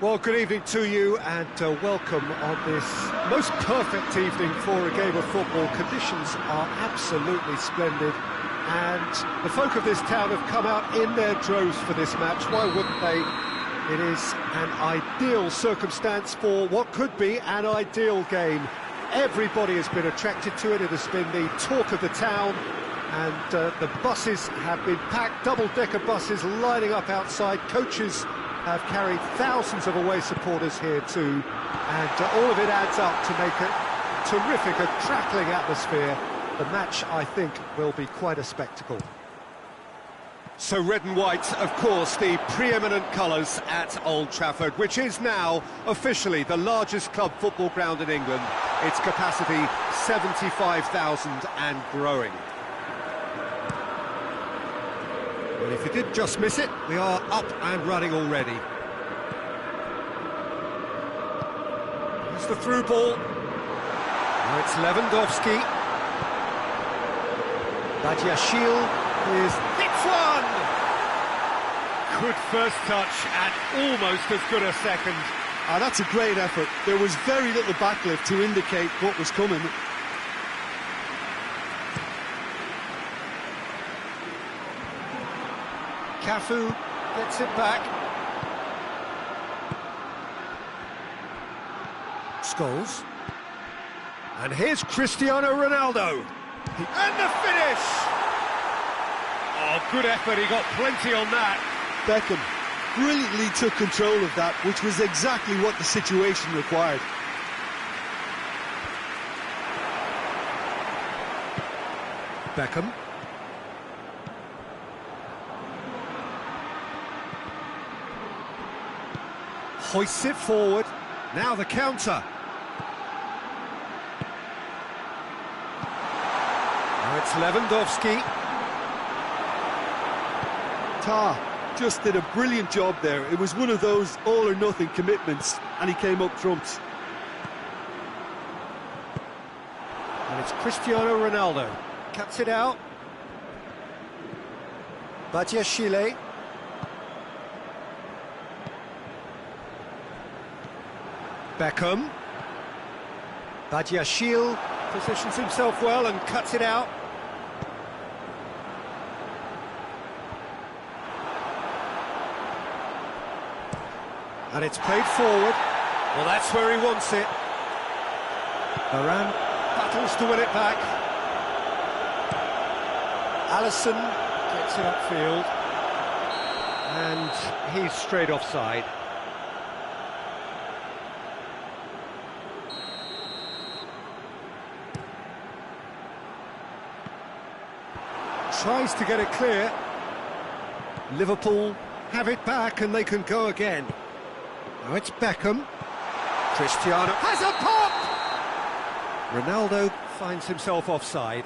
Well, good evening to you and welcome on this most perfect evening for a game of football. Conditions are absolutely splendid and the folk of this town have come out in their droves for this match. Why wouldn't they? It is an ideal circumstance for what could be an ideal game. Everybody has been attracted to it. It has been the talk of the town and the buses have been packed, double-decker buses lining up outside. Coaches have carried thousands of away supporters here too, and all of it adds up to make a terrific, crackling atmosphere. The match, I think, will be quite a spectacle. So red and white, of course, the preeminent colours at Old Trafford, which is now officially the largest club football ground in England. Its capacity 75,000 and growing. Well, if you did just miss it, we are up and running already. Here's the through ball. Now it's Lewandowski. Badiashile is hits one! Good first touch and almost as good a second. That's a great effort. There was very little backlift to indicate what was coming. Cafu gets it back. Scholes. And here's Cristiano Ronaldo. And the finish! Oh, good effort, he got plenty on that. Beckham brilliantly took control of that, which was exactly what the situation required. Beckham. Hoists it forward. Now the counter. Now it's Lewandowski. Tah just did a brilliant job there. It was one of those all-or-nothing commitments, and he came up trumps. And it's Cristiano Ronaldo. Cuts it out. Badiashile. Beckham. Badiashile positions himself well and cuts it out. And it's played forward. Well, that's where he wants it. Varane battles to win it back. Alisson gets it upfield. And he's straight offside. Tries to get it clear. Liverpool have it back and they can go again. Now it's Beckham. Cristiano has a pop! Ronaldo finds himself offside.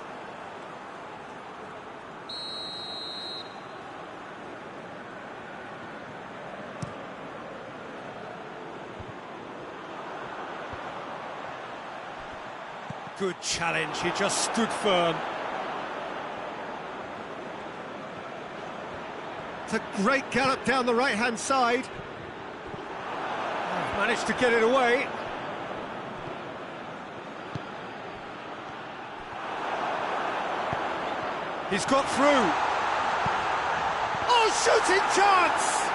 Good challenge, he just stood firm. It's a great gallop down the right-hand side. Managed to get it away. He's got through. Oh, shooting chance!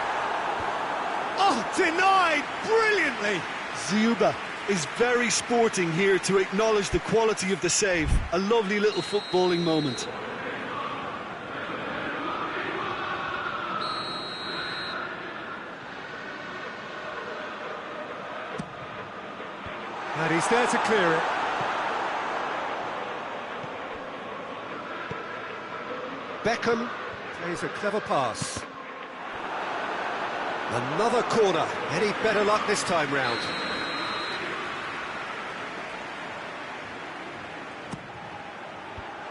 Oh, denied brilliantly. Ziuba is very sporting here to acknowledge the quality of the save. A lovely little footballing moment. And he's there to clear it. Beckham plays a clever pass. Another corner. Any better luck this time round?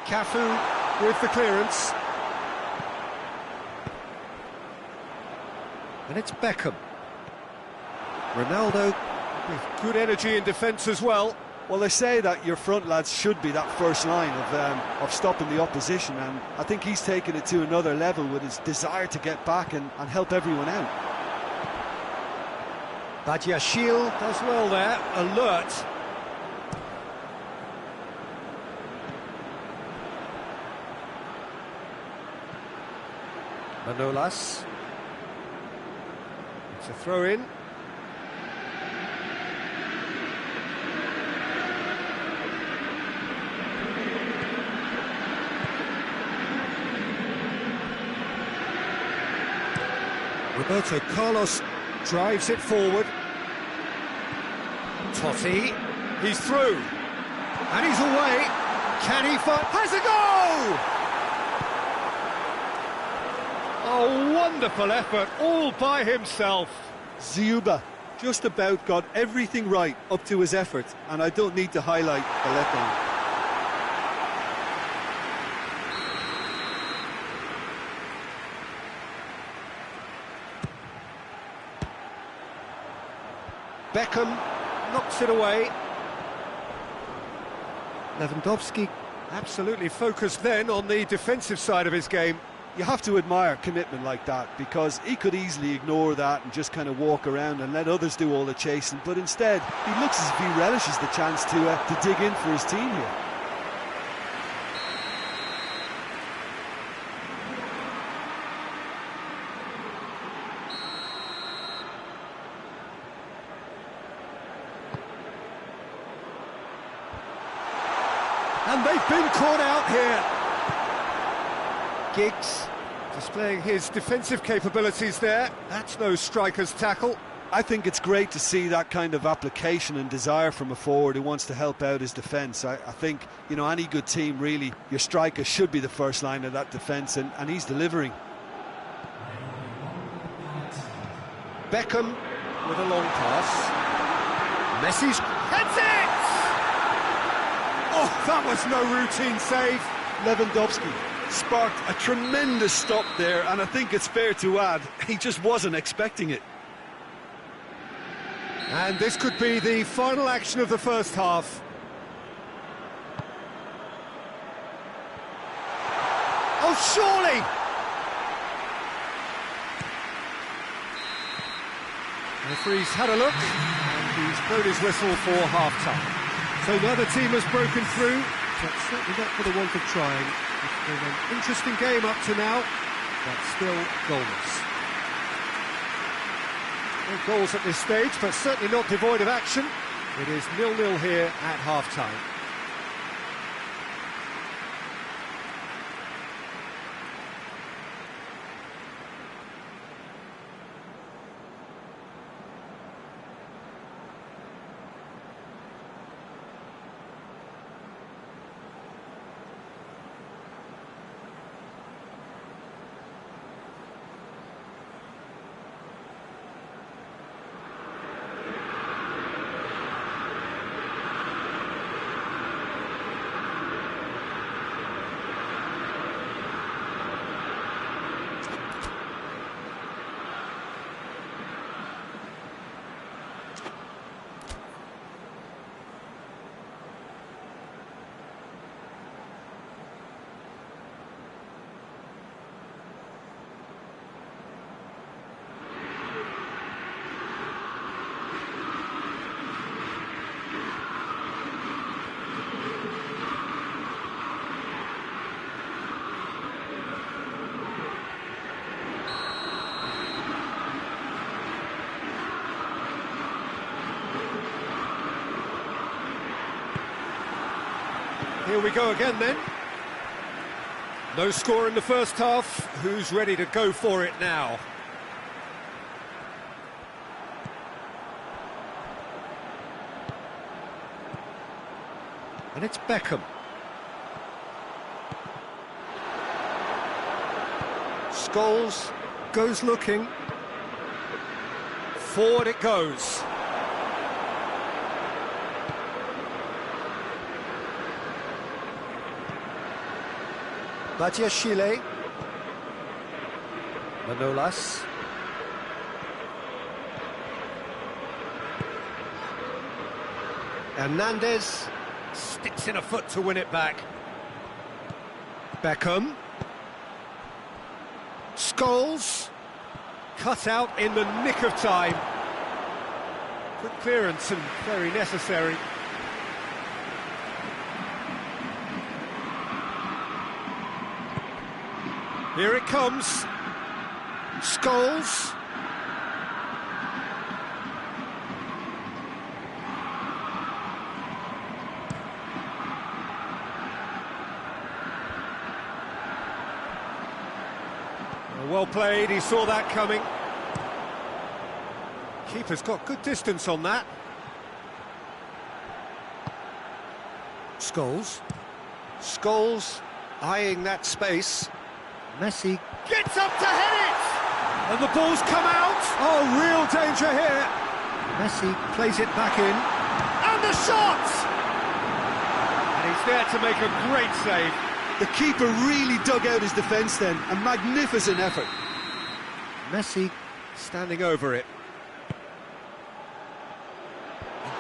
Cafu with the clearance. And it's Beckham. Ronaldo with good energy in defence as well. Well, they say that your front lads should be that first line of stopping the opposition, and I think he's taken it to another level with his desire to get back and help everyone out. Badiashile does well there, alert. Manolas. It's a throw-in. Roberto Carlos drives it forward. Totti, he's through, and he's away. Can he find? Has a goal! A wonderful effort, all by himself. Dzyuba just about got everything right up to his effort, and I don't need to highlight the letdown. Beckham knocks it away. Lewandowski absolutely focused then on the defensive side of his game. You have to admire commitment like that, because he could easily ignore that and just kind of walk around and let others do all the chasing, but instead he looks as if he relishes the chance to dig in for his team here. And they've been caught out here. Giggs displaying his defensive capabilities there. That's no striker's tackle. I think it's great to see that kind of application and desire from a forward who wants to help out his defence. I think, you know, any good team, really, your striker should be the first line of that defence, and he's delivering. Beckham with a long pass. Messi's heads it! Oh, that was no routine save. Lewandowski sparked a tremendous stop there, and I think it's fair to add, he just wasn't expecting it. And this could be the final action of the first half. Oh, surely! The referee's had a look, and he's blown his whistle for half-time. So neither team has broken through, but certainly not for the want of trying. It's been an interesting game up to now, but still goalless. No goals at this stage, but certainly not devoid of action. It is 0-0 here at half-time. Here we go again then. No score in the first half. Who's ready to go for it now? And it's Beckham. Scholes goes looking. Forward it goes. Badiashile. Manolas. Hernandez sticks in a foot to win it back. Beckham. Scholes. Cut out in the nick of time. Good clearance and very necessary. Here it comes. Scholes. Well played, he saw that coming. Keeper's got good distance on that. Scholes. Scholes eyeing that space. Messi gets up to head it! And the ball's come out! Oh, real danger here! Messi plays it back in. And the shot! And he's there to make a great save. The keeper really dug out his defence then. A magnificent effort. Messi standing over it.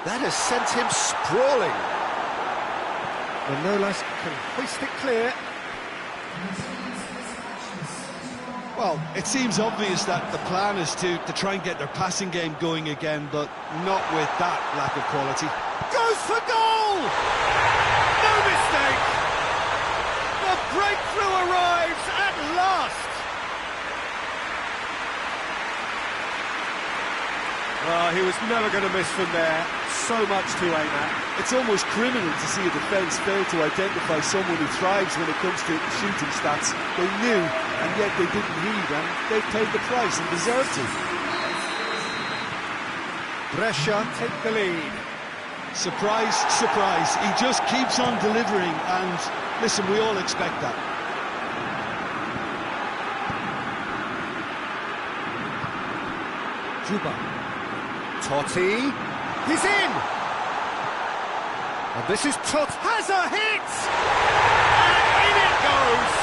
That has sent him sprawling. Manolas can hoist it clear. Well, it seems obvious that the plan is to try and get their passing game going again, but not with that lack of quality. Goes for goal! No mistake! The breakthrough arrives at last! Well, he was never going to miss from there. So much to aim at. It's almost criminal to see a defence fail to identify someone who thrives when it comes to shooting stats. They knew, and yet they didn't heed, and they paid the price and deserved to. Brescia take the lead. Surprise, surprise. He just keeps on delivering, and listen, we all expect that. Juba. Totti. He's in! And this is Totti. Has a hit! And in it goes!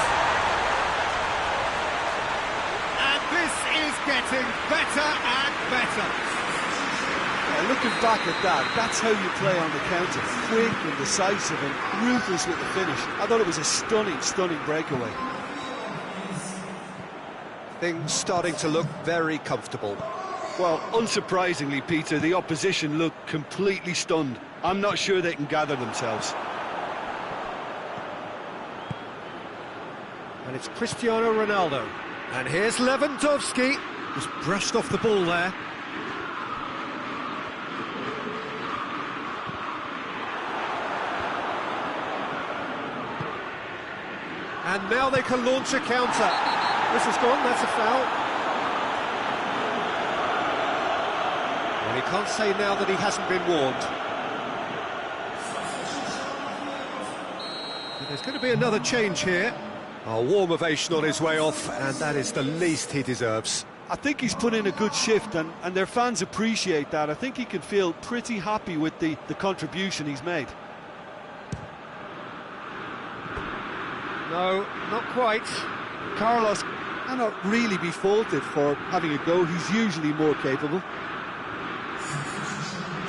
And this is getting better and better. Yeah, looking back at that, that's how you play on the counter. Quick and decisive and ruthless with the finish. I thought it was a stunning, stunning breakaway. Things starting to look very comfortable. Well, unsurprisingly, Peter, the opposition look completely stunned. I'm not sure they can gather themselves. And it's Cristiano Ronaldo. And here's Lewandowski. Just brushed off the ball there. And now they can launch a counter. This is gone, that's a foul. Well, he can't say now that he hasn't been warned. But there's going to be another change here. A warm ovation on his way off, and that is the least he deserves. I think he's put in a good shift, and their fans appreciate that. I think he can feel pretty happy with the contribution he's made. No, not quite. Carlos cannot really be faulted for having a go. He's usually more capable.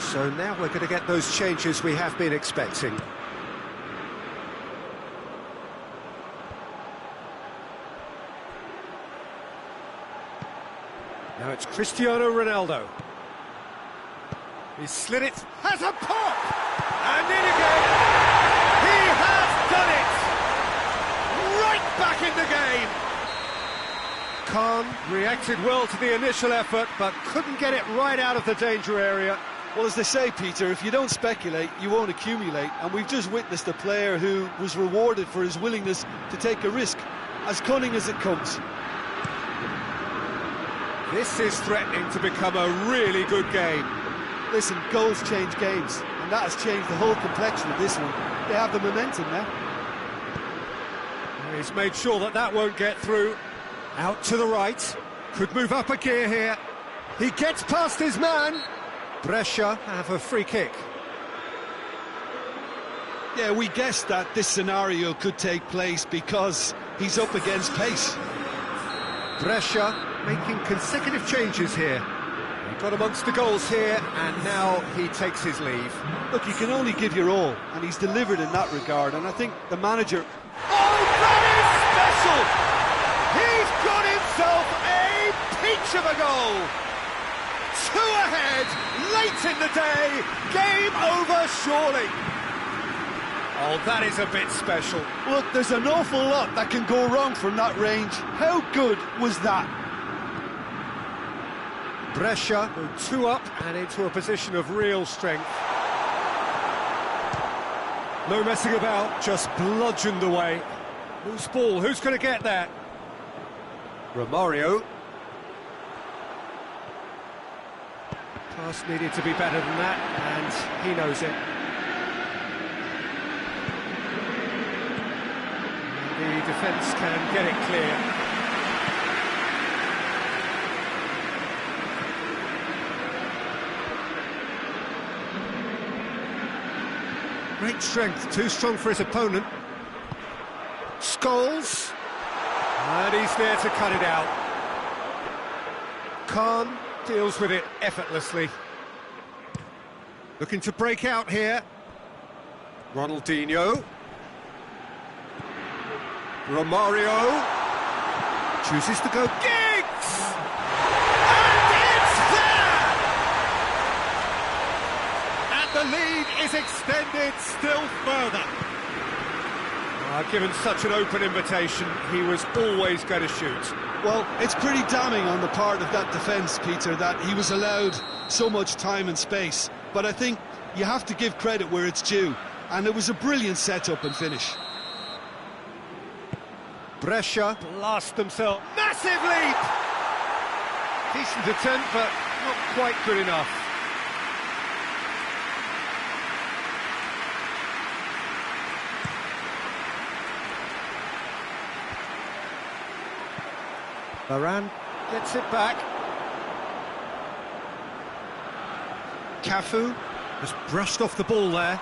So now we're going to get those changes we have been expecting. Now it's Cristiano Ronaldo. He slid it, has a pop! And in again! He has done it! Right back in the game! Khan reacted well to the initial effort, but couldn't get it right out of the danger area. Well, as they say, Peter, if you don't speculate, you won't accumulate. And we've just witnessed a player who was rewarded for his willingness to take a risk, as cunning as it comes. This is threatening to become a really good game. Listen, goals change games, and that has changed the whole complexion of this one. They have the momentum now. He's made sure that that won't get through. Out to the right. Could move up a gear here. He gets past his man. Brescia have a free kick. Yeah, we guessed that this scenario could take place because he's up against pace. Brescia making consecutive changes here. He got amongst the goals here, and now he takes his leave. Look, you can only give your all, and he's delivered in that regard, and I think the manager... Oh, that is special! He's got himself a peach of a goal! two ahead, late in the day, game over surely. Oh, that is a bit special. Look, there's an awful lot that can go wrong from that range. How good was that? Brescia go two up and into a position of real strength. No messing about, just bludgeoned away. Loose ball, who's going to get that? Romario. Pass needed to be better than that, and he knows it. And the defence can get it clear. Great strength, too strong for his opponent. Scholes. And he's there to cut it out. Khan deals with it effortlessly. Looking to break out here. Ronaldinho. Romario. Chooses to go. Giggs! And it's there! And the lead is extended still further. Given such an open invitation, he was always going to shoot. Well, it's pretty damning on the part of that defence, Peter, that he was allowed so much time and space. But I think you have to give credit where it's due, and it was a brilliant setup and finish. Brescia blast themselves. Massive leap! Decent attempt, but not quite good enough. Varane gets it back. Cafu has brushed off the ball there.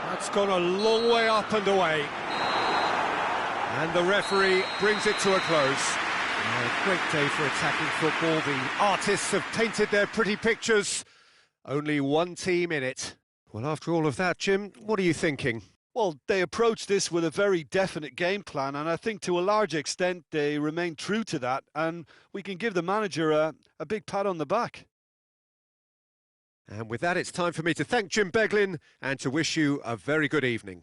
That's gone a long way up and away. And the referee brings it to a close. A great day for attacking football. The artists have painted their pretty pictures. Only one team in it. Well, after all of that, Jim, what are you thinking? Well, they approached this with a very definite game plan, and I think to a large extent they remain true to that, and we can give the manager a big pat on the back. And with that, it's time for me to thank Jim Beglin and to wish you a very good evening.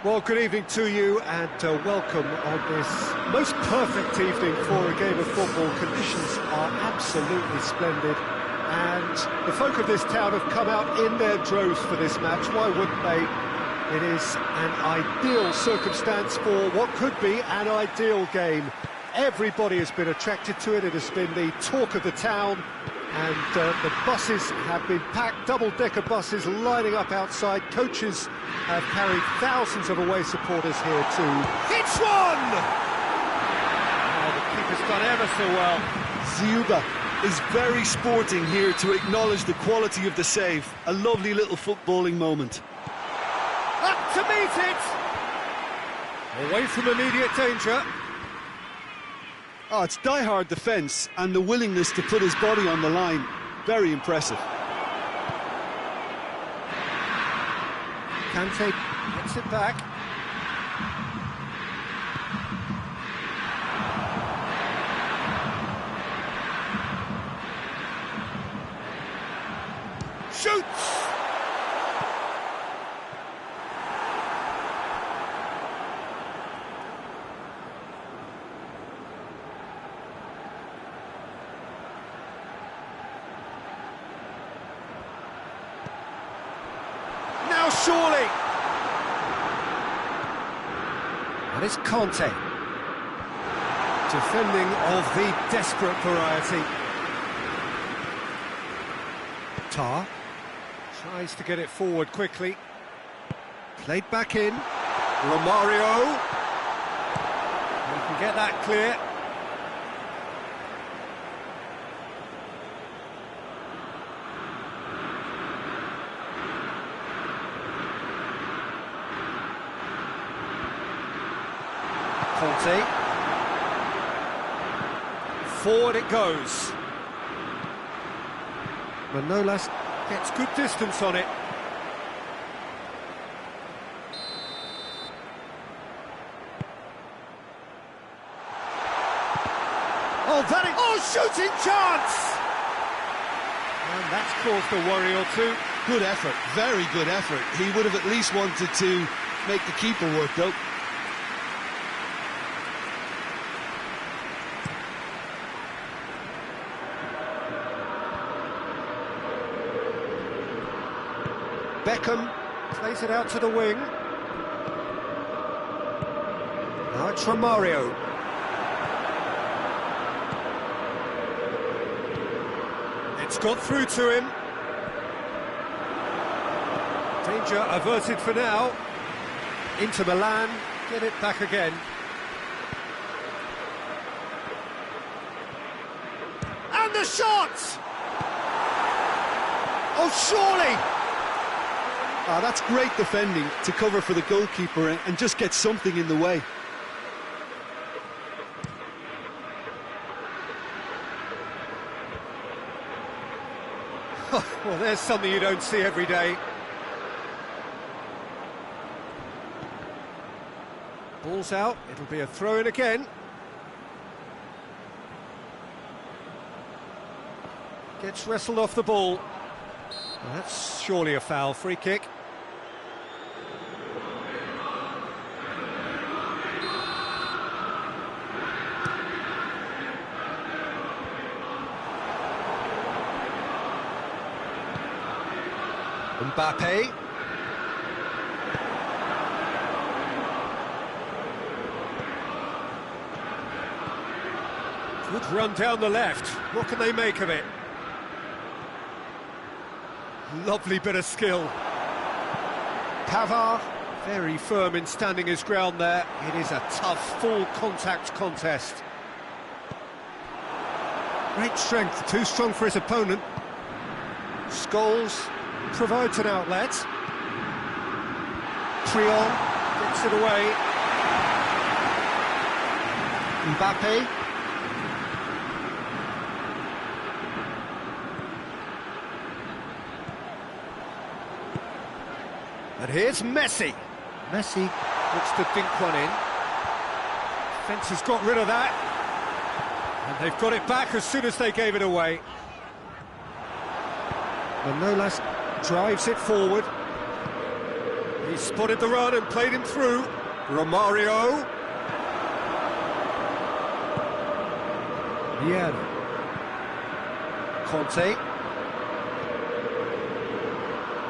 Well, good evening to you and welcome on this most perfect evening for a game of football. Conditions are absolutely splendid and the folk of this town have come out in their droves for this match. Why wouldn't they? It is an ideal circumstance for what could be an ideal game. Everybody has been attracted to it. It has been the talk of the town. And the buses have been packed, double-decker buses lining up outside. Coaches have carried thousands of away supporters here too. It's one! Oh, the keeper's done ever so well. Ziuba is very sporting here to acknowledge the quality of the save. A lovely little footballing moment. Up to meet it! Away from immediate danger. Oh, it's die-hard defence and the willingness to put his body on the line. Very impressive. Kante gets it back. Shoots! Surely! And it's Conte. Defending of the desperate variety. Tar tries to get it forward quickly. Played back in. Romario. He can get that clear. Conte. Forward it goes. Manolas gets good distance on it. Oh, that is... Oh, shooting chance! And that's caused a worry or two. Good effort, very good effort. He would have at least wanted to make the keeper work, though. Beckham plays it out to the wing. Now it's Romario. It's got through to him. Danger averted for now. Into Milan, get it back again. And the shot! Oh, surely! That's great defending to cover for the goalkeeper and just get something in the way. Well, there's something you don't see every day. Ball's out, it'll be a throw-in again. Gets wrestled off the ball. Well, that's surely a foul, free kick. Mbappe. Good run down the left. What can they make of it? Lovely bit of skill. Pavard, very firm in standing his ground there. It is a tough, full contact contest. Great strength, too strong for his opponent. Scholes provides an outlet. Trion gets it away. Mbappe. And here's Messi. Messi looks to dink one in. Defence has got rid of that. And they've got it back as soon as they gave it away. Manolas drives it forward. He spotted the run and played him through. Romario. Vieira. Conte.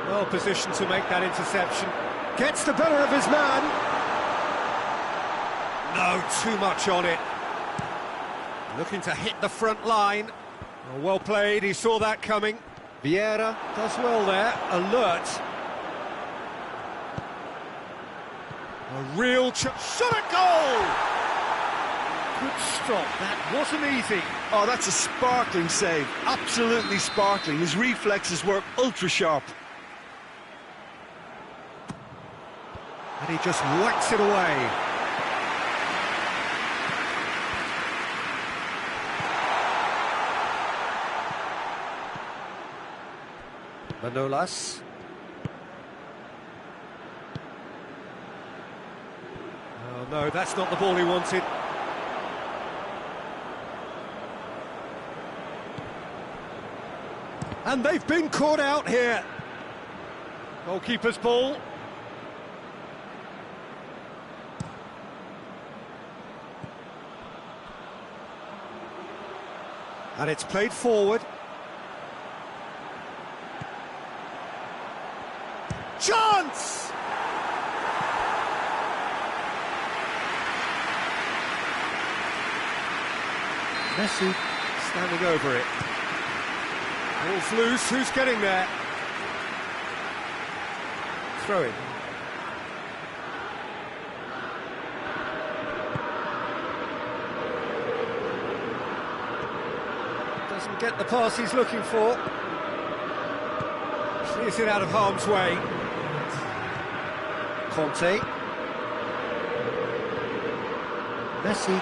Well positioned to make that interception. Gets the better of his man. No, too much on it. Looking to hit the front line. Oh, well played, he saw that coming. Vieira does well there, alert. A real shot at goal! Good stop, that wasn't easy. Oh, that's a sparkling save, absolutely sparkling. His reflexes were ultra sharp. And he just whacks it away. Manolas. Oh no, that's not the ball he wanted. And they've been caught out here. Goalkeeper's ball. And it's played forward. Chance! Messi standing over it. Ball's loose, who's getting there? Throw in. Doesn't get the pass he's looking for. Clears it out of harm's way. Conte. Messi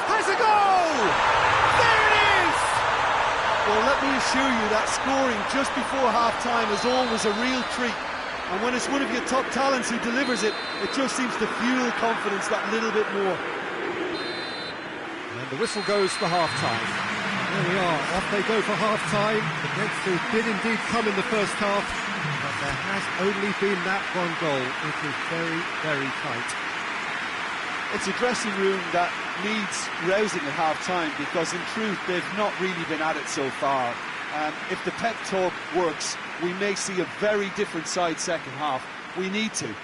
has a goal! There it is! Well, let me assure you that scoring just before half-time is always a real treat. And when it's one of your top talents who delivers it, it just seems to fuel confidence that little bit more. And the whistle goes for half-time. There we are, off they go for half-time. The breakthrough did indeed come in the first half, but there has only been that one goal. It was very, very tight. It's a dressing room that needs rousing at half-time because, in truth, they've not really been at it so far. If the pep talk works, we may see a very different side second half. We need to.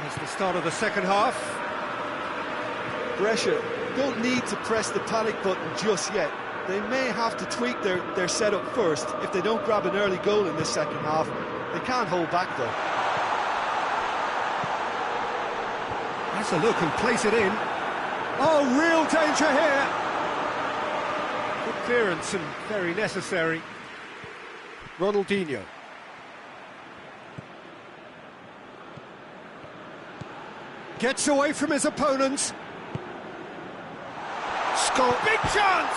It's the start of the second half. Brescia don't need to press the panic button just yet. They may have to tweak their setup first if they don't grab an early goal in this second half. They can't hold back though. That's a look and place it in. Oh, real danger here. Good clearance and very necessary. Ronaldinho. Gets away from his opponents. Score. Big chance!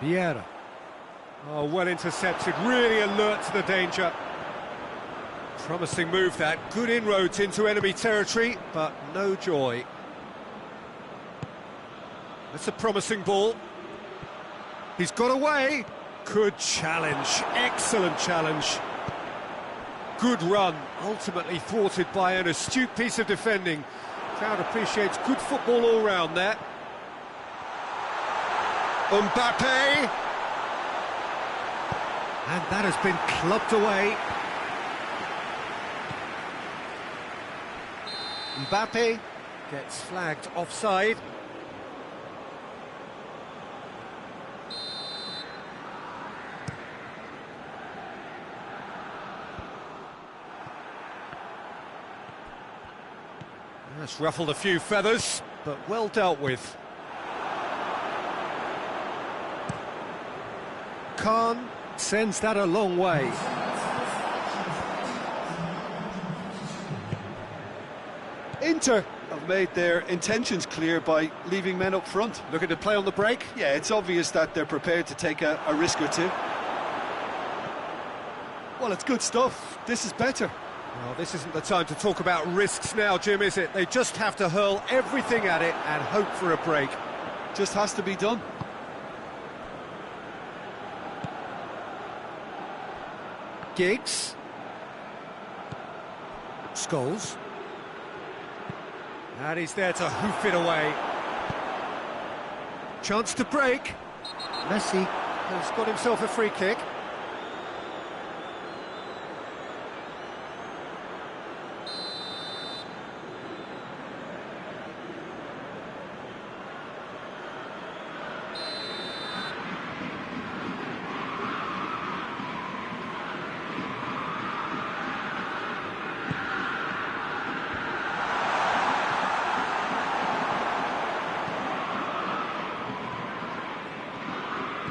Vieira. Oh, well intercepted, really alert to the danger. Promising move that, good inroads into enemy territory, but no joy. That's a promising ball. He's got away. Good challenge, excellent challenge. good run, ultimately thwarted by an astute piece of defending. Crowd appreciates good football all round there. Mbappe! And that has been clubbed away. Mbappe gets flagged offside. That's ruffled a few feathers, but well dealt with. Khan sends that a long way. Inter have made their intentions clear by leaving men up front. Looking to play on the break? Yeah, it's obvious that they're prepared to take a risk or two. Well, it's good stuff. This is better. Well, this isn't the time to talk about risks now, Jim, is it? They just have to hurl everything at it and hope for a break. Just has to be done. Giggs. Scholes. And he's there to hoof it away. Chance to break. Messi has got himself a free kick.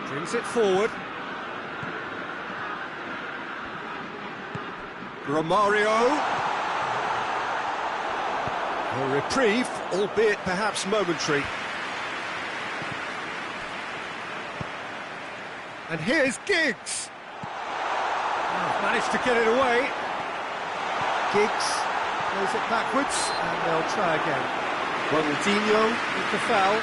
Brings it forward. Romario. A reprieve, albeit perhaps momentary. And here's Giggs. Oh, managed to get it away. Giggs plays it backwards, and they'll try again. Ronaldinho with the foul.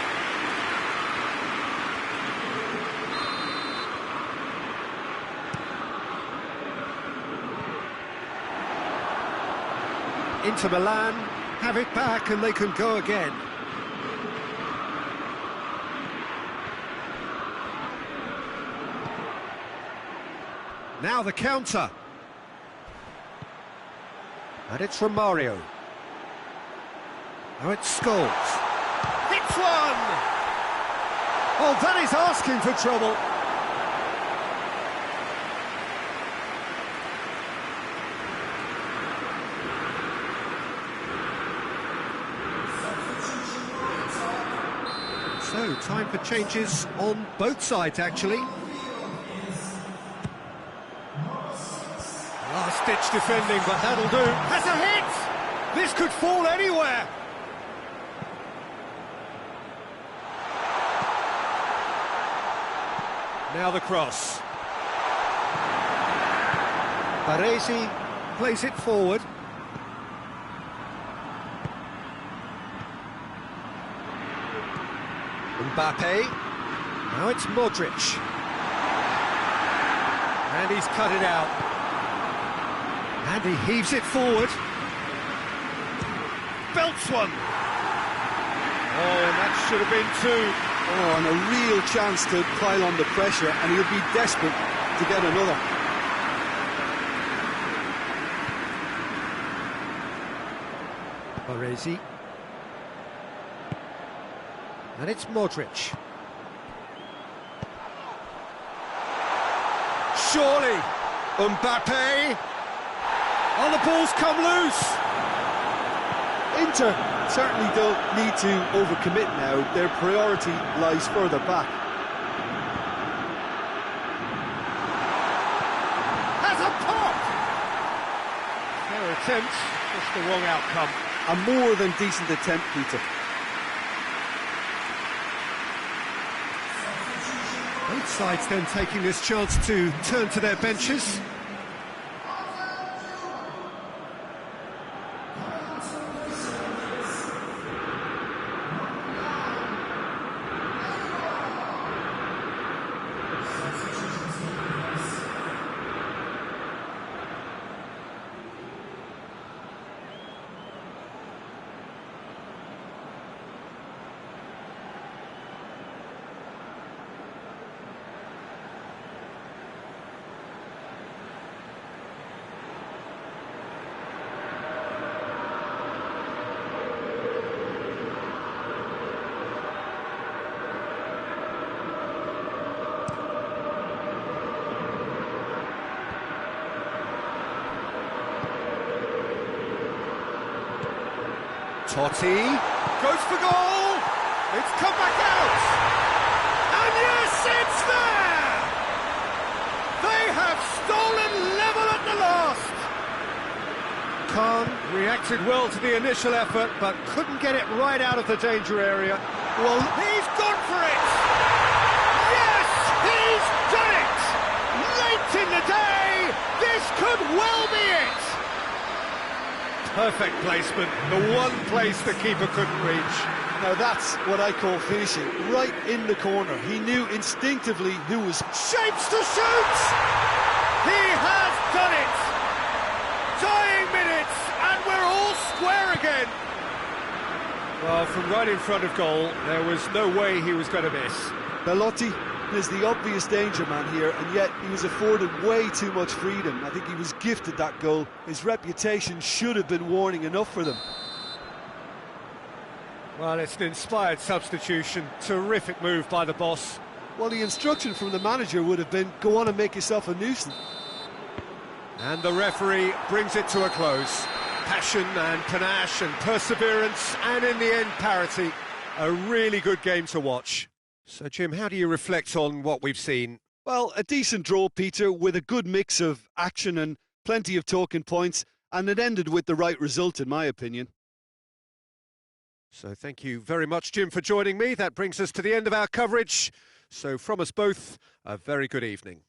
Inter Milan have it back and they can go again. Now the counter. And it's Romario. Now it's Scholes. Hits one! Oh, that is asking for trouble. So, time for changes on both sides, actually. Last-ditch defending, but that'll do. Has a hit! This could fall anywhere! Now the cross. Baresi plays it forward. Mbappe, now it's Modric, and he's cut it out, and he heaves it forward, belts one, oh, and that should have been two. Oh, and a real chance to pile on the pressure, and he'll be desperate to get another. Baresi. And it's Modric. Surely, Mbappe. Oh, the ball's come loose. Inter certainly don't need to overcommit now. Their priority lies further back. Has a pop. Fair attempt, just the wrong outcome. A more than decent attempt, Peter. Both sides then taking this chance to turn to their benches. Totti goes for goal. It's come back out. And yes, it's there. They have stolen level at the last. Khan reacted well to the initial effort, but couldn't get it right out of the danger area. Well, he's gone for it. Yes, he's done it. Late in the day, this could well be it. Perfect placement, the one place the keeper couldn't reach. Now that's what I call finishing, right in the corner. He knew instinctively who was... Shapes to shoot! He has done it! Dying minutes, and we're all square again! Well, from right in front of goal, there was no way he was going to miss. Belotti is the obvious danger man here, and yet he was afforded way too much freedom. I think he was gifted that goal. His reputation should have been warning enough for them. Well, it's an inspired substitution. Terrific move by the boss. Well, the instruction from the manager would have been, go on and make yourself a nuisance. And the referee brings it to a close. Passion and panache and perseverance, and in the end, parity. A really good game to watch. So, Jim, how do you reflect on what we've seen? Well, a decent draw, Peter, with a good mix of action and plenty of talking points, and it ended with the right result, in my opinion. So thank you very much, Jim, for joining me. That brings us to the end of our coverage. So from us both, a very good evening.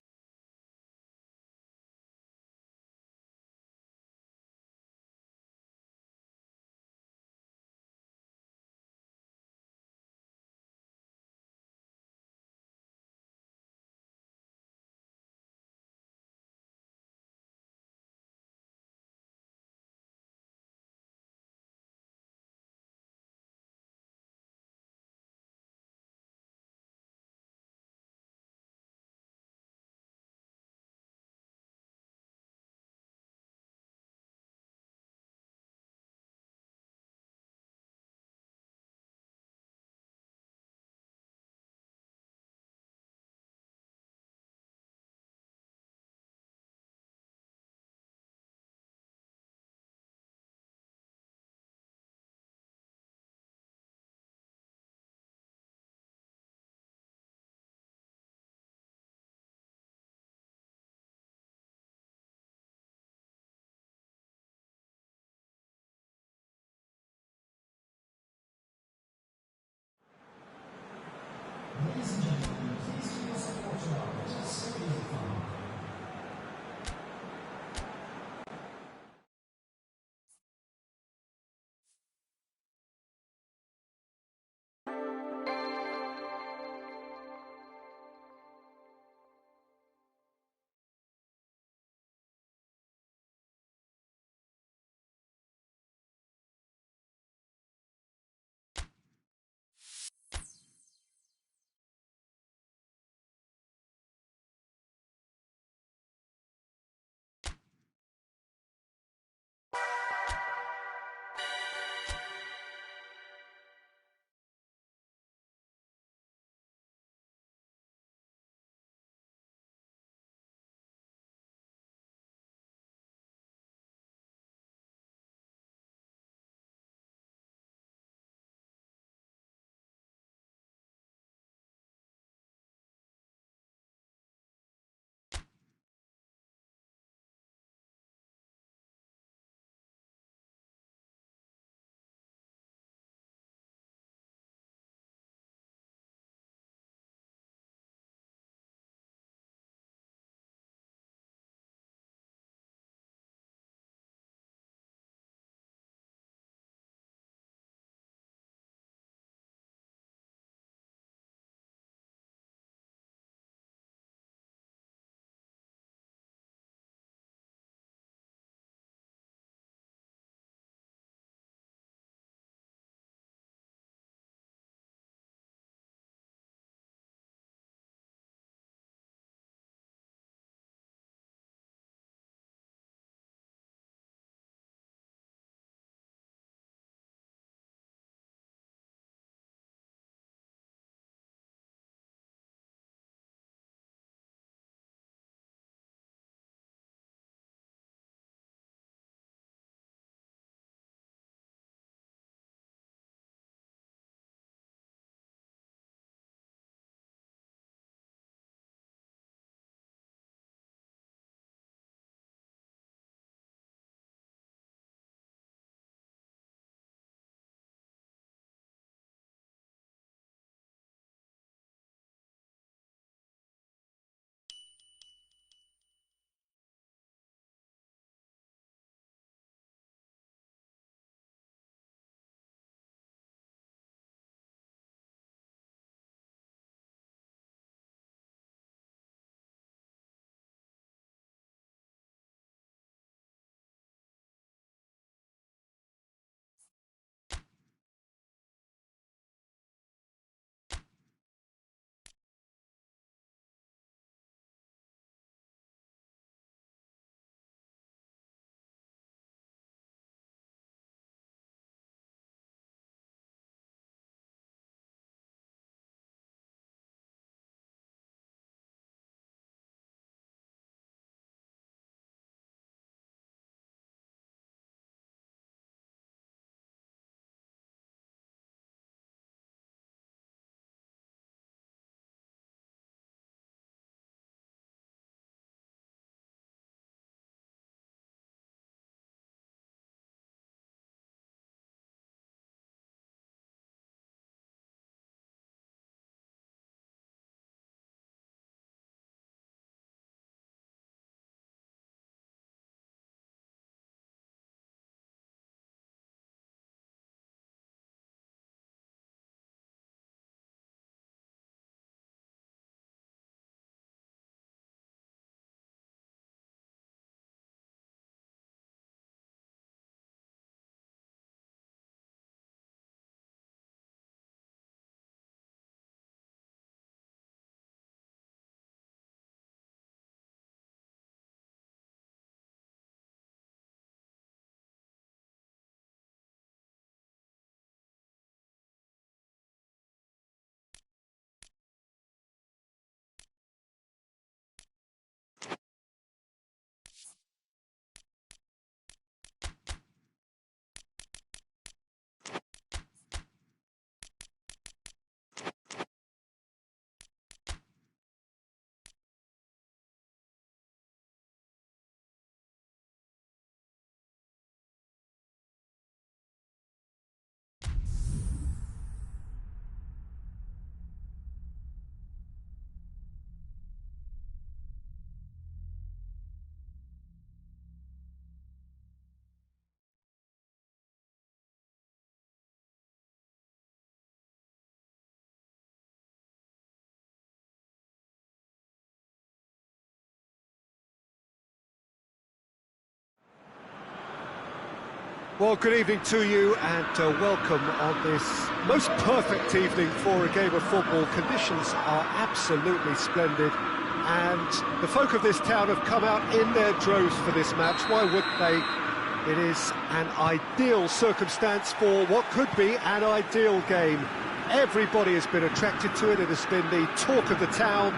Well, good evening to you and welcome on this most perfect evening for a game of football. Conditions are absolutely splendid and the folk of this town have come out in their droves for this match. Why wouldn't they? It is an ideal circumstance for what could be an ideal game. Everybody has been attracted to it. It has been the talk of the town,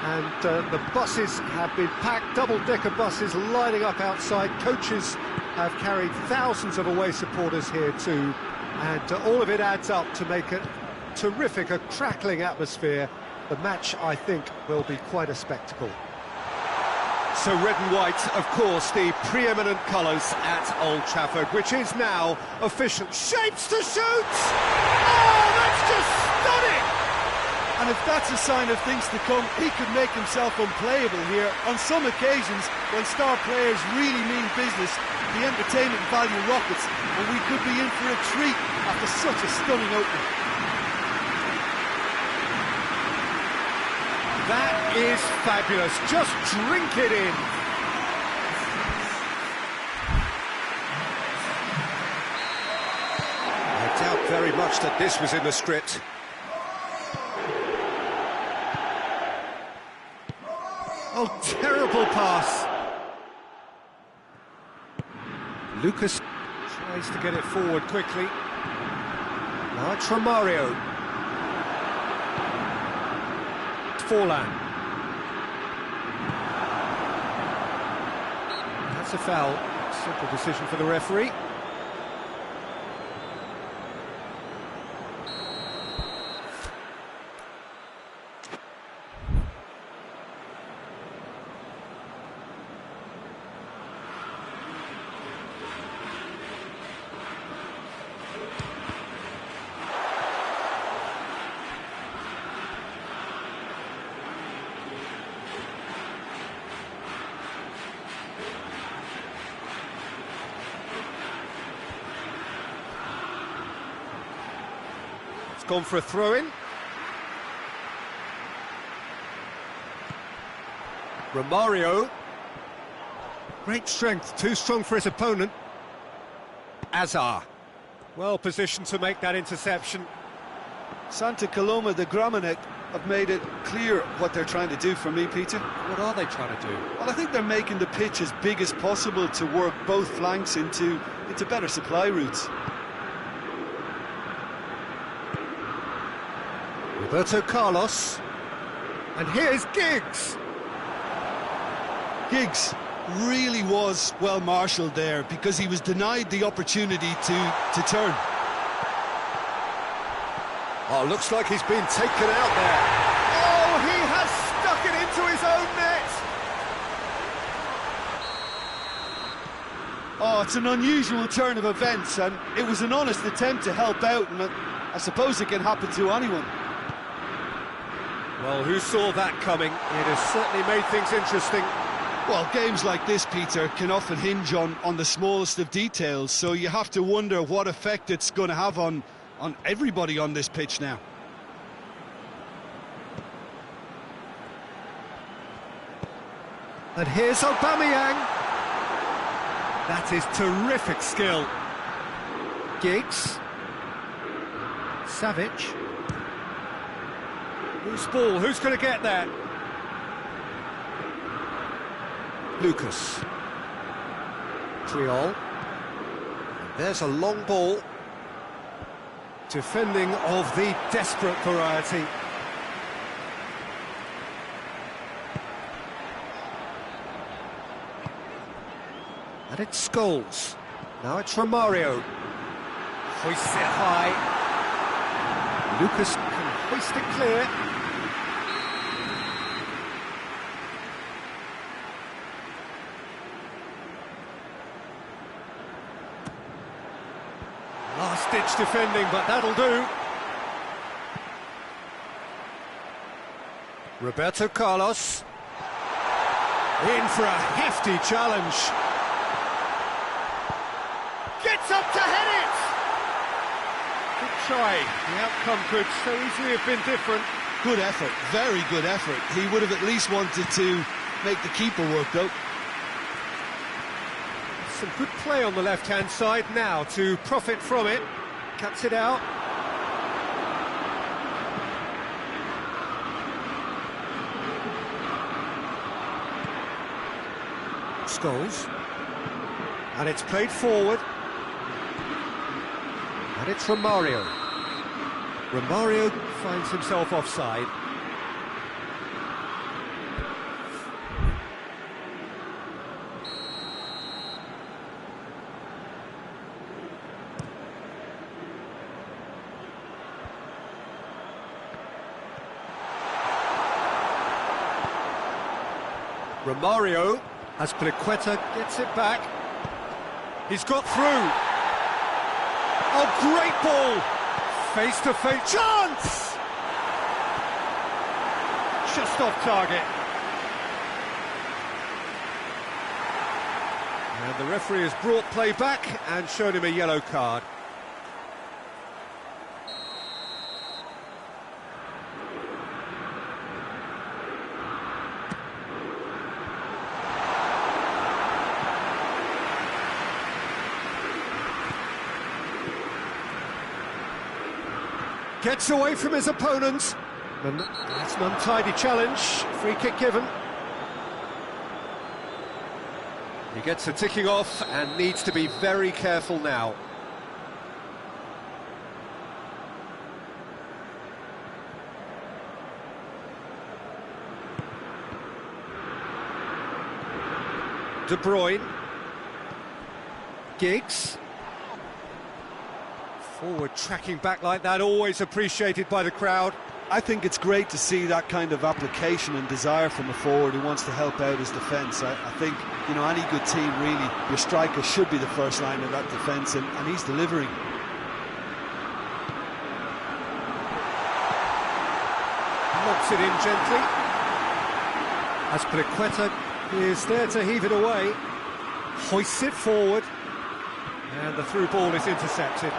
and the buses have been packed, double-decker buses lining up outside. Coaches have carried thousands of away supporters here too, and all of it adds up to make it terrific, a crackling atmosphere. The match, I think, will be quite a spectacle. So red and white, of course, the preeminent colours at Old Trafford, which is now official. Shapes to shoot! Oh, that's just stunning! And if that's a sign of things to come, he could make himself unplayable here. On some occasions, when star players really mean business, the entertainment value rockets, and we could be in for a treat after such a stunning opening. That is fabulous. Just drink it in. I doubt very much that this was in the script. Oh, terrible pass. Lucas Tries to get it forward quickly. now it's Romario. Forlan. That's a foul. Simple decision for the referee. Gone for a throw-in. Romario. Great strength, too strong for his opponent. Azar. Well positioned to make that interception. Santa Coloma, the Gramenet, have made it clear what they're trying to do for me, Peter. What are they trying to do? Well, I think they're making the pitch as big as possible to work both flanks into better supply routes. Roberto Carlos. And here's Giggs. Giggs really was well marshalled there because he was denied the opportunity to turn. Oh, looks like he's been taken out there. Oh, he has stuck it into his own net! Oh, it's an unusual turn of events, and it was an honest attempt to help out, and I suppose it can happen to anyone. Well, who saw that coming? It has certainly made things interesting. Well, games like this, Peter, can often hinge on the smallest of details, so you have to wonder what effect it's going to have on everybody on this pitch now. And here's Aubameyang. That is terrific skill. Giggs. Savic. Whose ball? Who's going to get that? Lucas. Triol. There's a long ball. Defending of the desperate variety. And it's Scholes. Now it's Romario. Hoists it high. Lucas can hoist it clear. Last-ditch defending, but that'll do. Roberto Carlos. In for a hefty challenge. Gets up to head it! Good try. The outcome could so easily have been different. Good effort, very good effort. He would have at least wanted to make the keeper work, though. Some good play on the left-hand side now to profit from it. Cuts it out. Scholes. And it's played forward. And it's Romario. Romario finds himself offside. Romario, as Azpilicueta gets it back. He's got through. Oh, great ball! Face-to-face chance! Just off target. And the referee has brought play back and shown him a yellow card. Gets away from his opponents. And that's an untidy challenge. Free kick given. He gets a ticking off and needs to be very careful now. De Bruyne. Giggs. Forward tracking back like that, always appreciated by the crowd. I think it's great to see that kind of application and desire from a forward who wants to help out his defence. I think, you know, any good team, really, your striker should be the first line of that defence, and he's delivering. Knocks it in gently. Azpilicueta is there to heave it away. Hoists it forward. And the through ball is intercepted.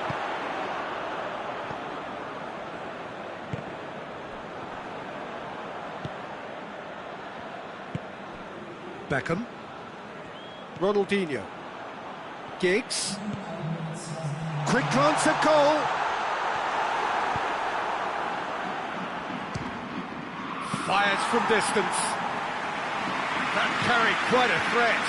Beckham. Ronaldinho. Giggs. Quick glance at goal. Fires from distance. That carried quite a threat.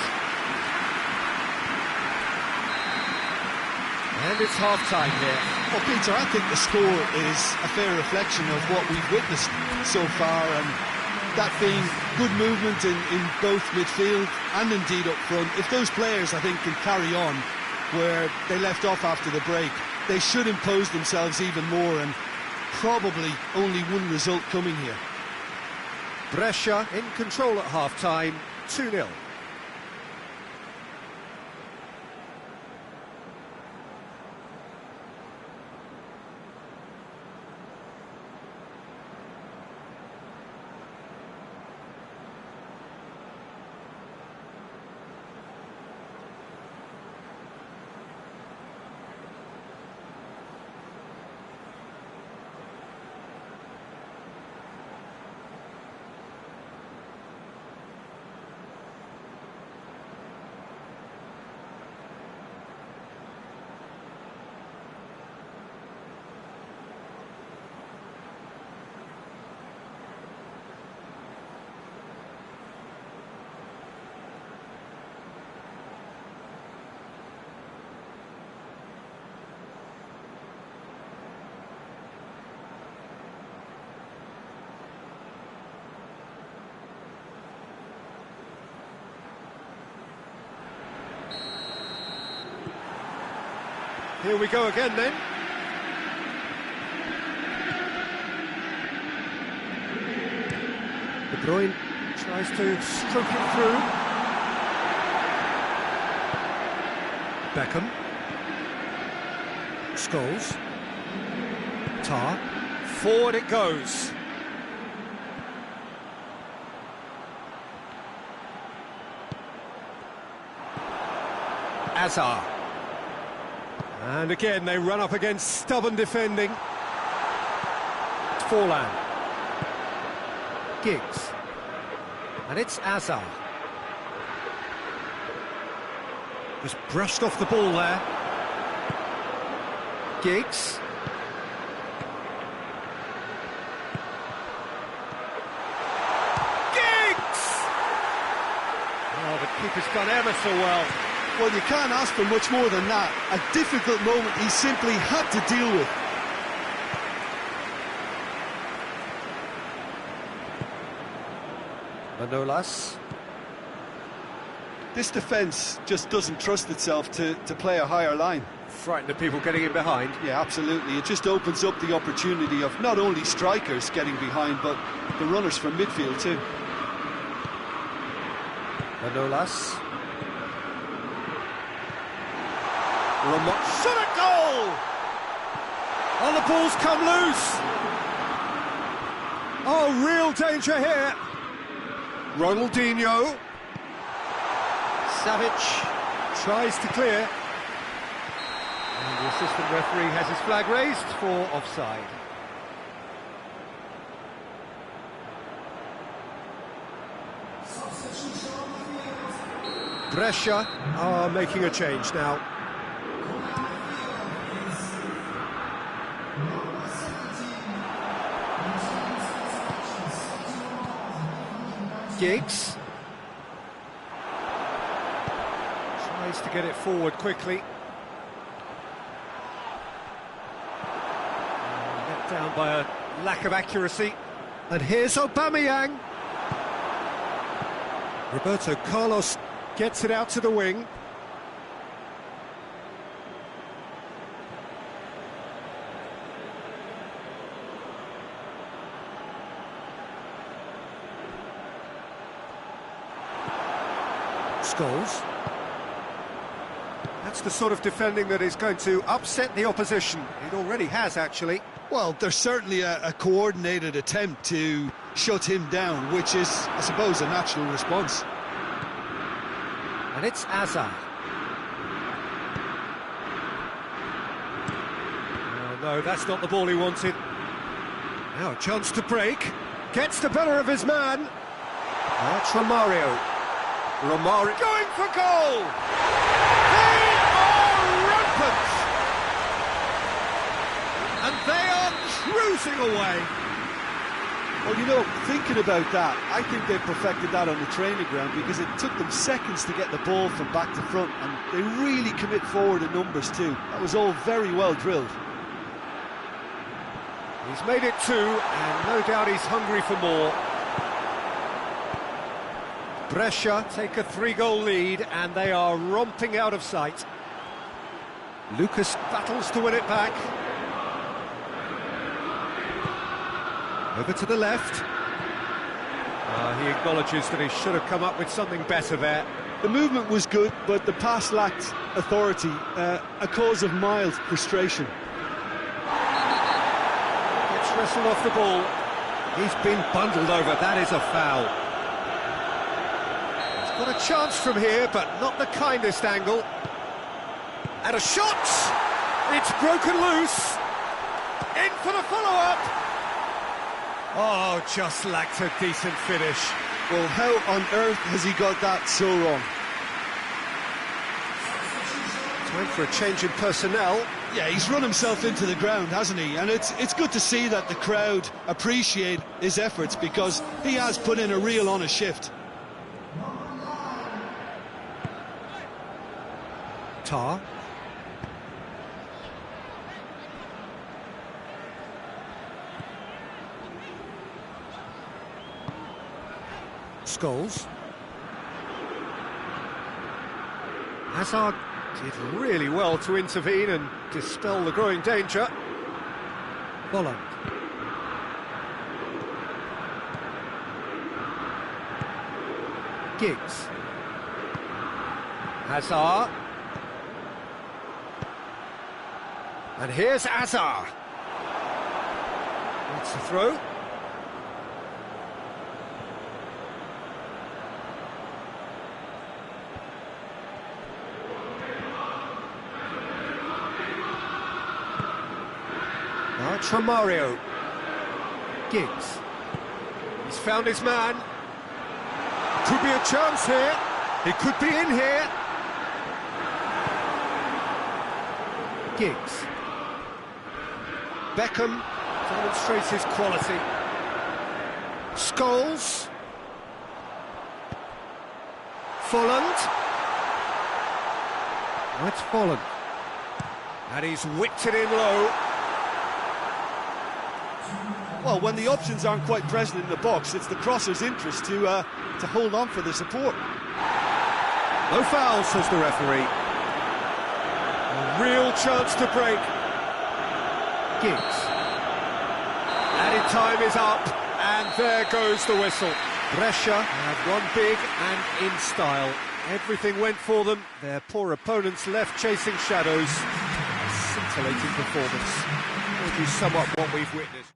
And it's half-time here. Well, Peter, I think the score is a fair reflection of what we've witnessed so far, and that being good movement in both midfield and indeed up front. If those players, I think, can carry on where they left off after the break, they should impose themselves even more, and probably only one result coming here. Brescia in control at half-time, 2-0. Here we go again then. De Bruyne tries to stroke it through. Beckham. Scholes. Tar. Forward it goes. Azar. And again, they run up against stubborn defending. Forlan. Giggs. And it's Azar. Just brushed off the ball there. Giggs. Oh, the keeper's done ever so well. Well, you can't ask for much more than that. A difficult moment he simply had to deal with. Manolas. This defence just doesn't trust itself to play a higher line. Frightened of people getting in behind. Yeah, absolutely. It just opens up the opportunity of not only strikers getting behind, but the runners from midfield too. Manolas. Shot at goal! Oh, the ball's come loose! Oh, real danger here. Ronaldinho. Savic tries to clear. And the assistant referee has his flag raised for offside. Brescia are making a change now. Giggs tries to get it forward quickly. Let down by a lack of accuracy. And here's Aubameyang. Roberto Carlos gets it out to the wing. Scholes. That's the sort of defending that is going to upset the opposition. It already has, actually. Well, there's certainly a coordinated attempt to shut him down, which is, I suppose, a natural response. And it's Azar. Oh, no, that's not the ball he wanted. Now a chance to break. Gets the better of his man. That's Romario. Romario going for goal! They are rampant! And they are cruising away. Well, you know, thinking about that, I think they perfected that on the training ground because it took them seconds to get the ball from back to front, and they really commit forward in numbers too. That was all very well drilled. He's made it 2, and no doubt he's hungry for more. Brescia take a 3-goal lead, and they are romping out of sight. Lucas battles to win it back. Over to the left. He acknowledges that he should have come up with something better there. The movement was good, but the pass lacked authority, a cause of mild frustration. Gets wrestled off the ball. He's been bundled over, that is a foul. He's got a chance from here, but not the kindest angle. And a shot! It's broken loose. In for the follow-up. Oh, just lacked a decent finish. Well, how on earth has he got that so wrong? Time for a change in personnel. Yeah, he's run himself into the ground, hasn't he? And it's good to see that the crowd appreciate his efforts because he has put in a real honest shift. Tar. Scholes. Hazard did really well to intervene and dispel the growing danger. Volland. Giggs. Hazard. And here's Azar. It's a throw. Now it's Romario. Giggs. He's found his man. Could be a chance here. He could be in here. Giggs. Beckham demonstrates his quality. Scholes. Folland. That's Folland. And he's whipped it in low. Well, when the options aren't quite present in the box, it's the crosser's interest to hold on for the support. No foul, says the referee. A real chance to break. Giggs. Added time is up, and there goes the whistle. Brescia have won big and in style. Everything went for them. Their poor opponents left chasing shadows. A scintillating performance. Would you sum up what we've witnessed?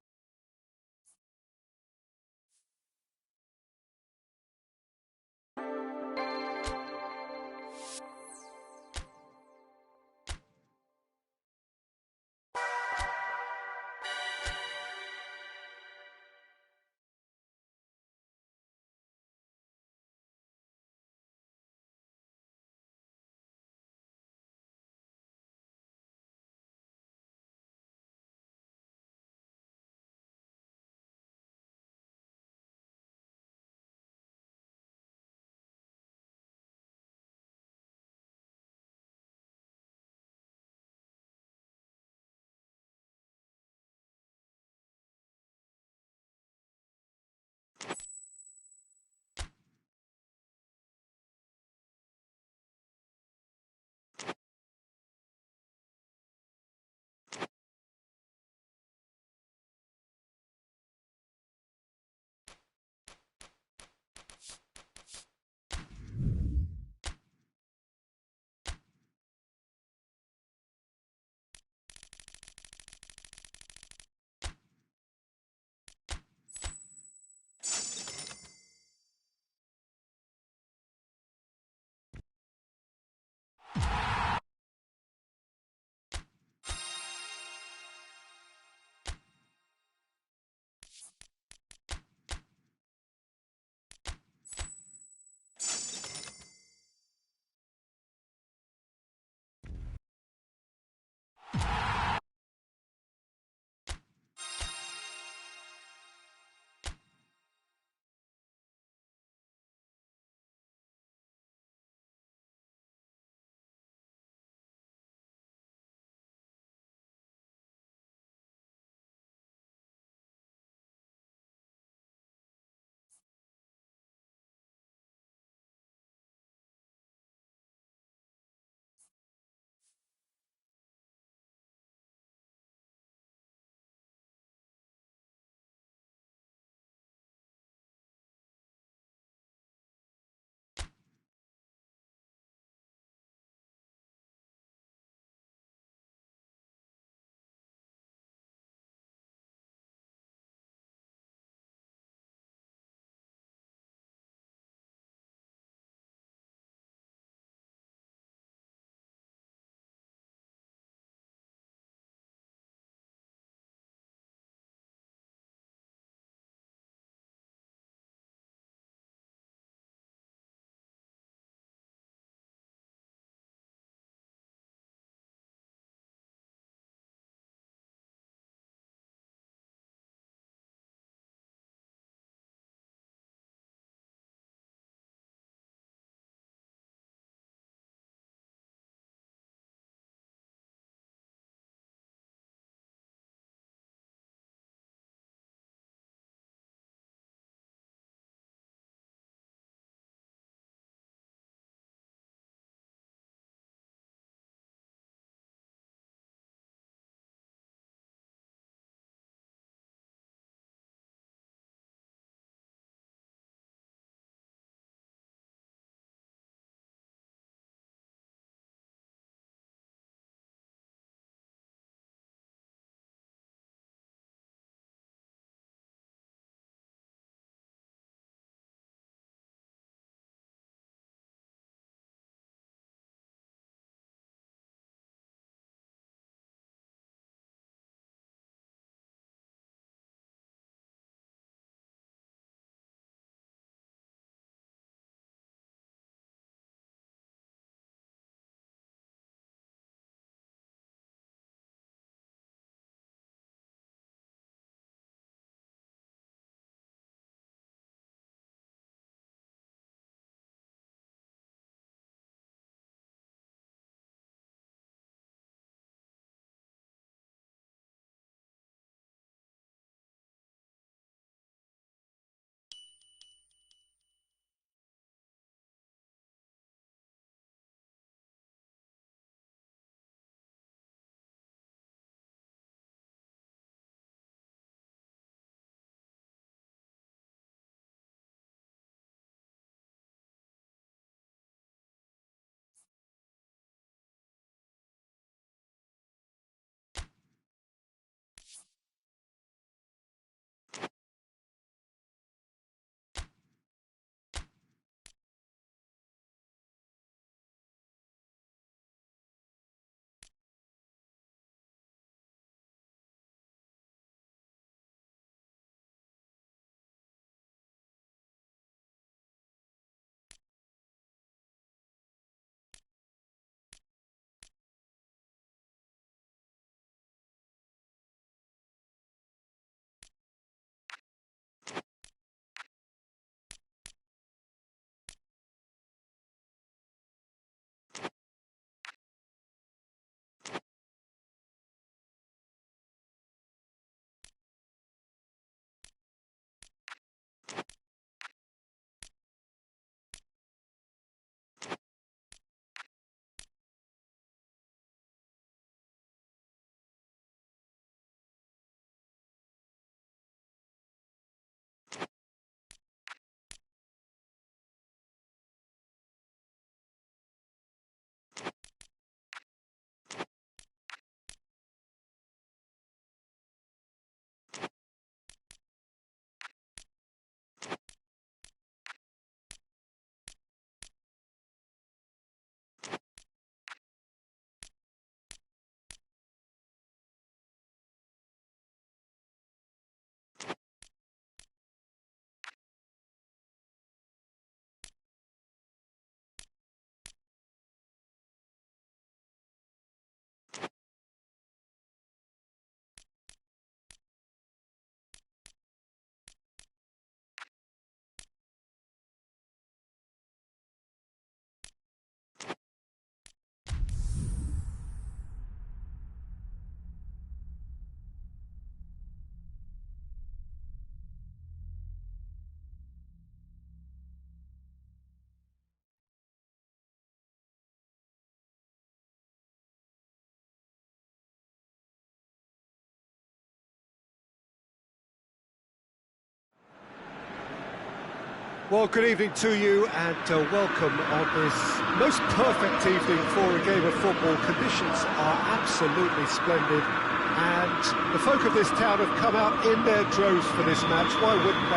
Well, good evening to you and welcome on this most perfect evening for a game of football. Conditions are absolutely splendid and the folk of this town have come out in their droves for this match. Why wouldn't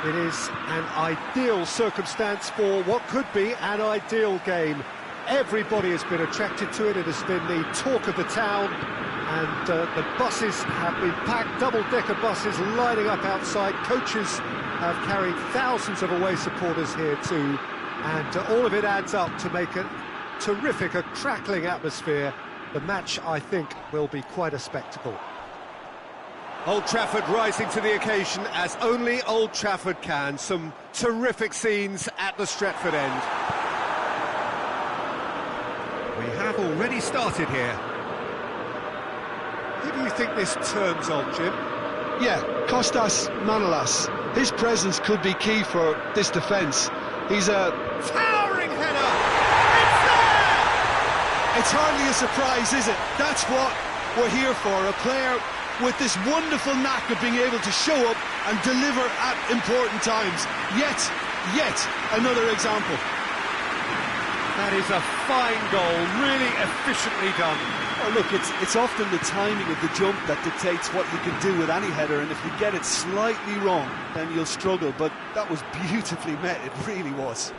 they? It is an ideal circumstance for what could be an ideal game. Everybody has been attracted to it. It has been the talk of the town and the buses have been packed, double-decker buses lining up outside. Coaches have carried thousands of away supporters here too, and all of it adds up to make a terrific, a crackling atmosphere. The match, I think, will be quite a spectacle. Old Trafford rising to the occasion as only Old Trafford can. Some terrific scenes at the Stretford end. We have already started here. Who do you think this turns on, Jim? Yeah, Kostas Manolas. His presence could be key for this defence. He's a towering header! It's there! It's hardly a surprise, is it? That's what we're here for, a player with this wonderful knack of being able to show up and deliver at important times. Yet another example. That is a fine goal, really efficiently done. Oh, look, it's often the timing of the jump that dictates what you can do with any header, and if you get it slightly wrong, then you'll struggle, but that was beautifully met, it really was.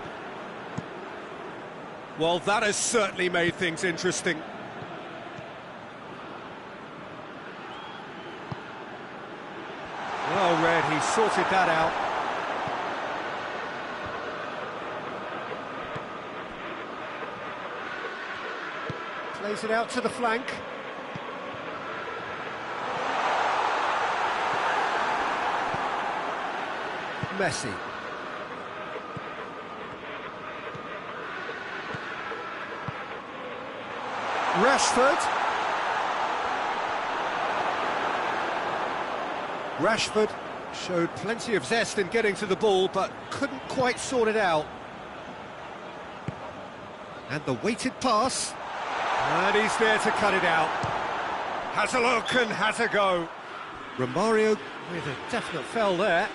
Well, that has certainly made things interesting. Well read, he sorted that out. Plays it out to the flank. Messi. Rashford showed plenty of zest in getting to the ball, but couldn't quite sort it out. And the weighted pass. And he's there to cut it out. Has a look and has a go. Romario with a definite foul there.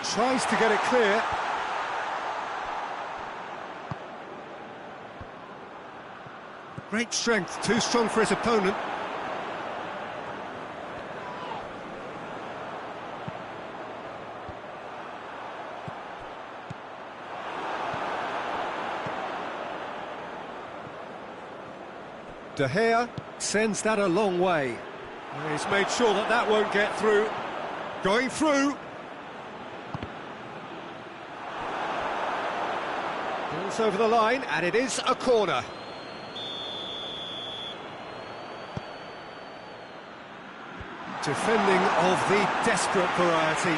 Tries to get it clear. Great strength, too strong for his opponent. De Gea sends that a long way. He's made sure that that won't get through. Going through. Ball's over the line, and it is a corner. Defending of the desperate variety.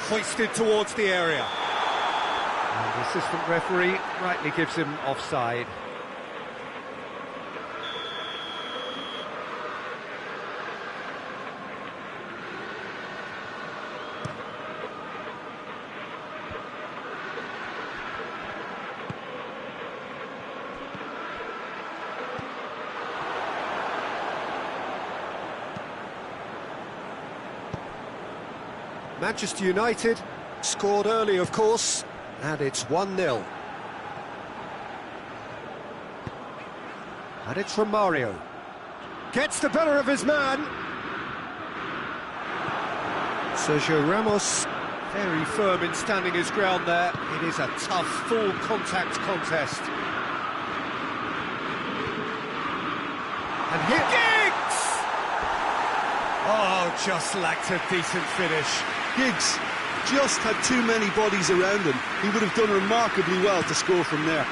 Hoisted towards the area. And the assistant referee rightly gives him offside. Manchester United scored early, of course, and it's 1-0. And it's Romario. Gets the better of his man. Sergio Ramos, very firm in standing his ground there. It is a tough, full contact contest. And here... Giggs! Oh, just lacked a decent finish. Giggs just had too many bodies around him. He would have done remarkably well to score from there.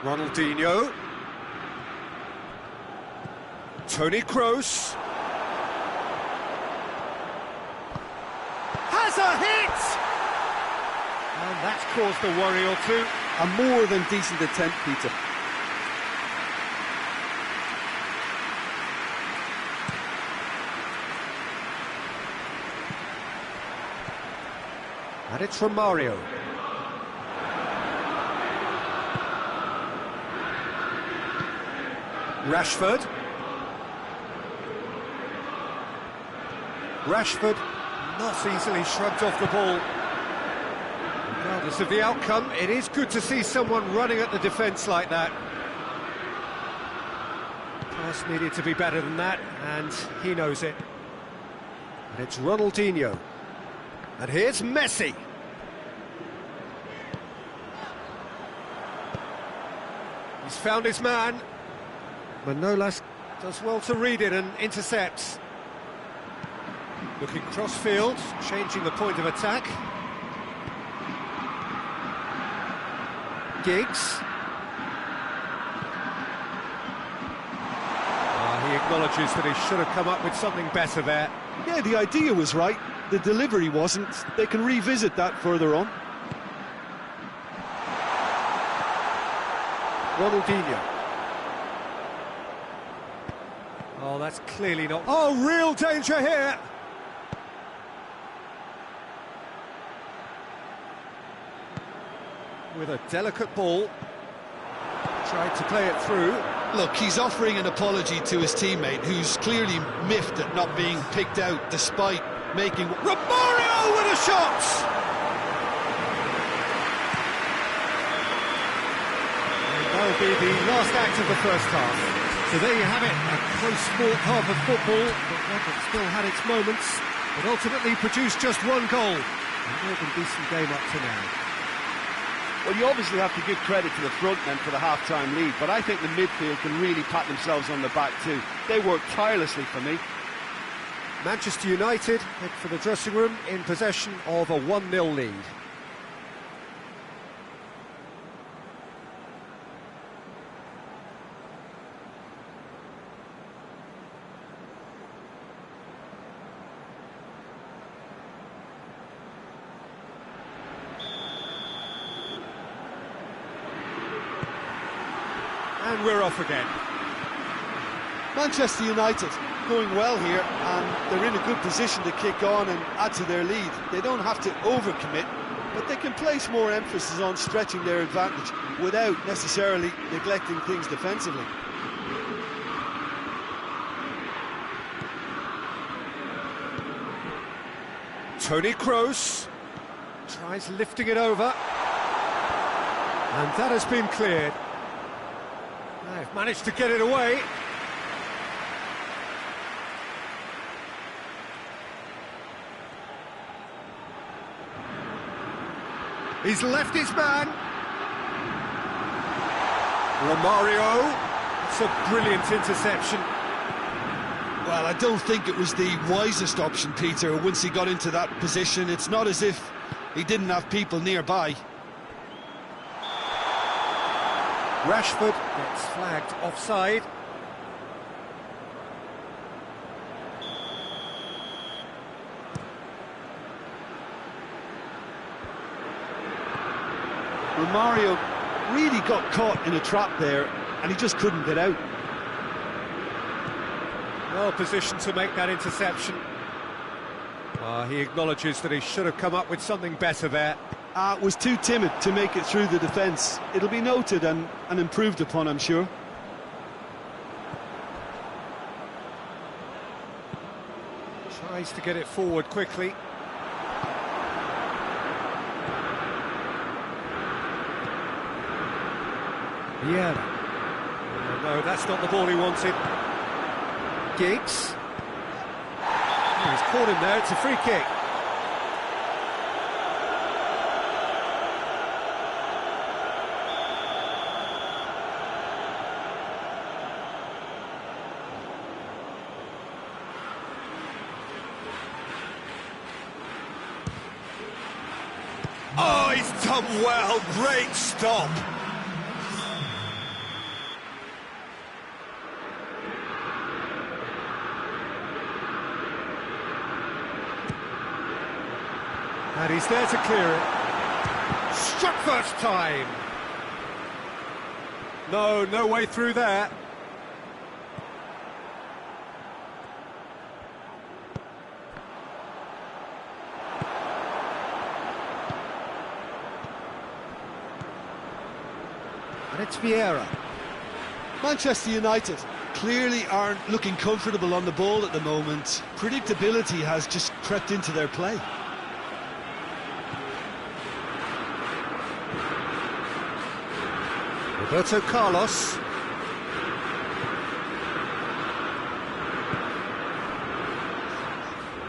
Ronaldinho. Toni Kroos. Has a hit! And that's caused a worry or two. A more than decent attempt, Peter. And it's Romario. Rashford. Rashford not easily shrugged off the ball. Regardless of the outcome, it is good to see someone running at the defence like that. Pass needed to be better than that, and he knows it. And it's Ronaldinho. And here's Messi. He's found his man. Manolas does well to read it and intercepts. Looking cross-field, changing the point of attack. Giggs. He acknowledges that he should have come up with something better there. Yeah, the idea was right, the delivery wasn't. They can revisit that further on. Ronaldinho. Oh, that's clearly not... Oh, real danger here! With a delicate ball. Tried to play it through. Look, he's offering an apology to his teammate, who's clearly miffed at not being picked out despite making... Romario with a shot! That'll be the last act of the first half. So there you have it, a close-fought half of football, but one that still had its moments, but ultimately produced just one goal. A more than decent game up to now. Well, you obviously have to give credit to the front men for the half-time lead, but I think the midfield can really pat themselves on the back too. They worked tirelessly for me. Manchester United head for the dressing room in possession of a 1-0 lead. And we're off again. Manchester United going well here, and they're in a good position to kick on and add to their lead. They don't have to overcommit, but they can place more emphasis on stretching their advantage without necessarily neglecting things defensively. Toni Kroos tries lifting it over, and that has been cleared. They've managed to get it away. He's left his man. Romario. It's a brilliant interception. Well, I don't think it was the wisest option, Peter, once he got into that position. It's not as if he didn't have people nearby. Rashford gets flagged offside. Romario really got caught in a trap there, and he just couldn't get out. Well positioned to make that interception. He acknowledges that he should have come up with something better there. Was too timid to make it through the defence. It'll be noted and improved upon, I'm sure. Tries to get it forward quickly. Yeah. Oh, no, that's not the ball he wanted. Giggs. Oh, he's caught him there, it's a free kick. Oh, he's done well, great stop. And he's there to clear it. Struck first time. No way through there. It's Vieira. Manchester United clearly aren't looking comfortable on the ball at the moment. Predictability has just crept into their play. Roberto Carlos.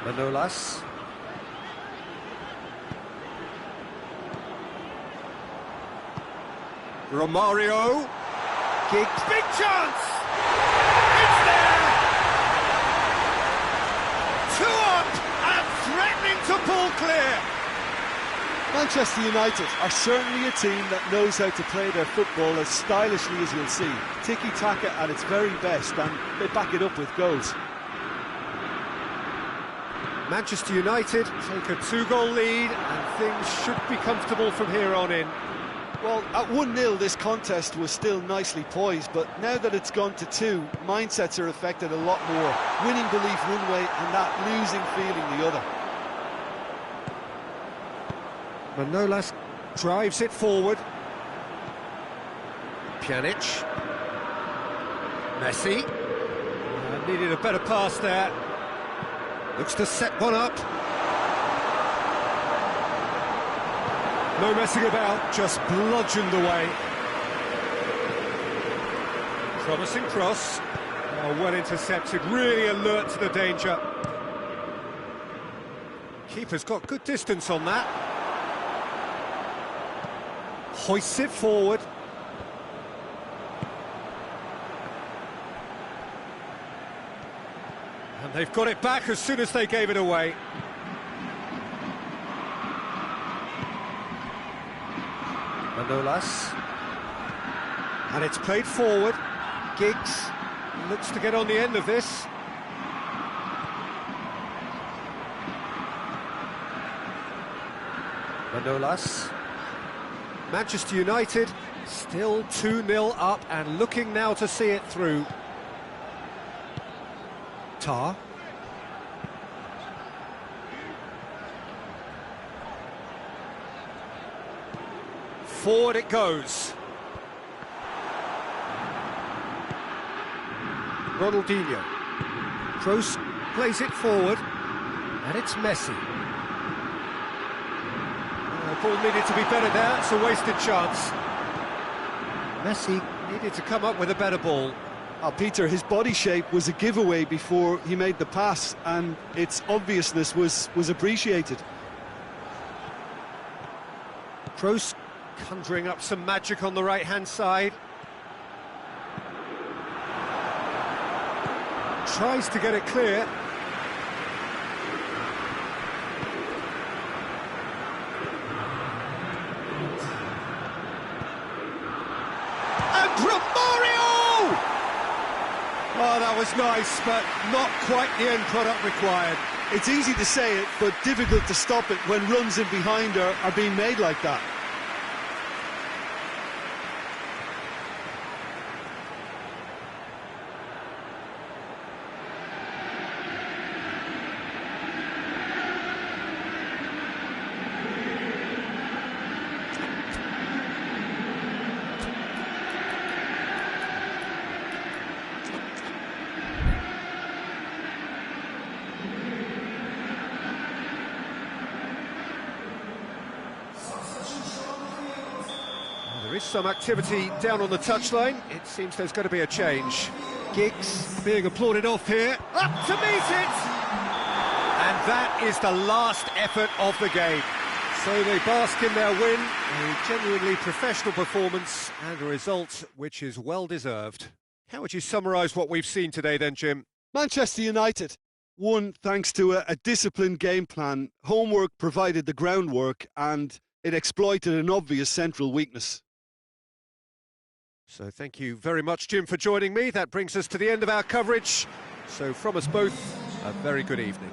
Manolas. Romario. Giggs. Big chance! It's there! 2 up and threatening to pull clear. Manchester United are certainly a team that knows how to play their football as stylishly as you'll see. Tiki-taka at its very best, and they back it up with goals. Manchester United take a 2-goal lead and things should be comfortable from here on in. Well, at 1-0 this contest was still nicely poised, but now that it's gone to 2, mindsets are affected a lot more. Winning belief one way and that losing feeling the other. Manolas drives it forward. Pjanic. Messi. Needed a better pass there. Looks to set one up. No messing about, just bludgeoned away. Promising cross. Oh, well intercepted, really alert to the danger. Keeper's got good distance on that. Hoists it forward. And they've got it back as soon as they gave it away. Manolas. And it's played forward. Giggs looks to get on the end of this. Manolas. Manchester United still 2-0 up and looking now to see it through. Tar. Forward it goes. Ronaldinho. Kroos plays it forward. And it's Messi. The ball needed to be better there, it's a wasted chance. Messi needed to come up with a better ball. Oh, Peter, his body shape was a giveaway before he made the pass, and its obviousness was appreciated. Kroos conjuring up some magic on the right-hand side. Tries to get it clear. Oh, that was nice, but not quite the end product required. It's easy to say it, but difficult to stop it when runs in behind are being made like that. There is some activity down on the touchline. It seems there's going to be a change. Giggs being applauded off here. Up to meet it! And that is the last effort of the game. So they bask in their win, a genuinely professional performance and a result which is well deserved. How would you summarise what we've seen today then, Jim? Manchester United won thanks to a disciplined game plan. Homework provided the groundwork and it exploited an obvious central weakness. So thank you very much, Jim, for joining me. That brings us to the end of our coverage. So from us both, a very good evening.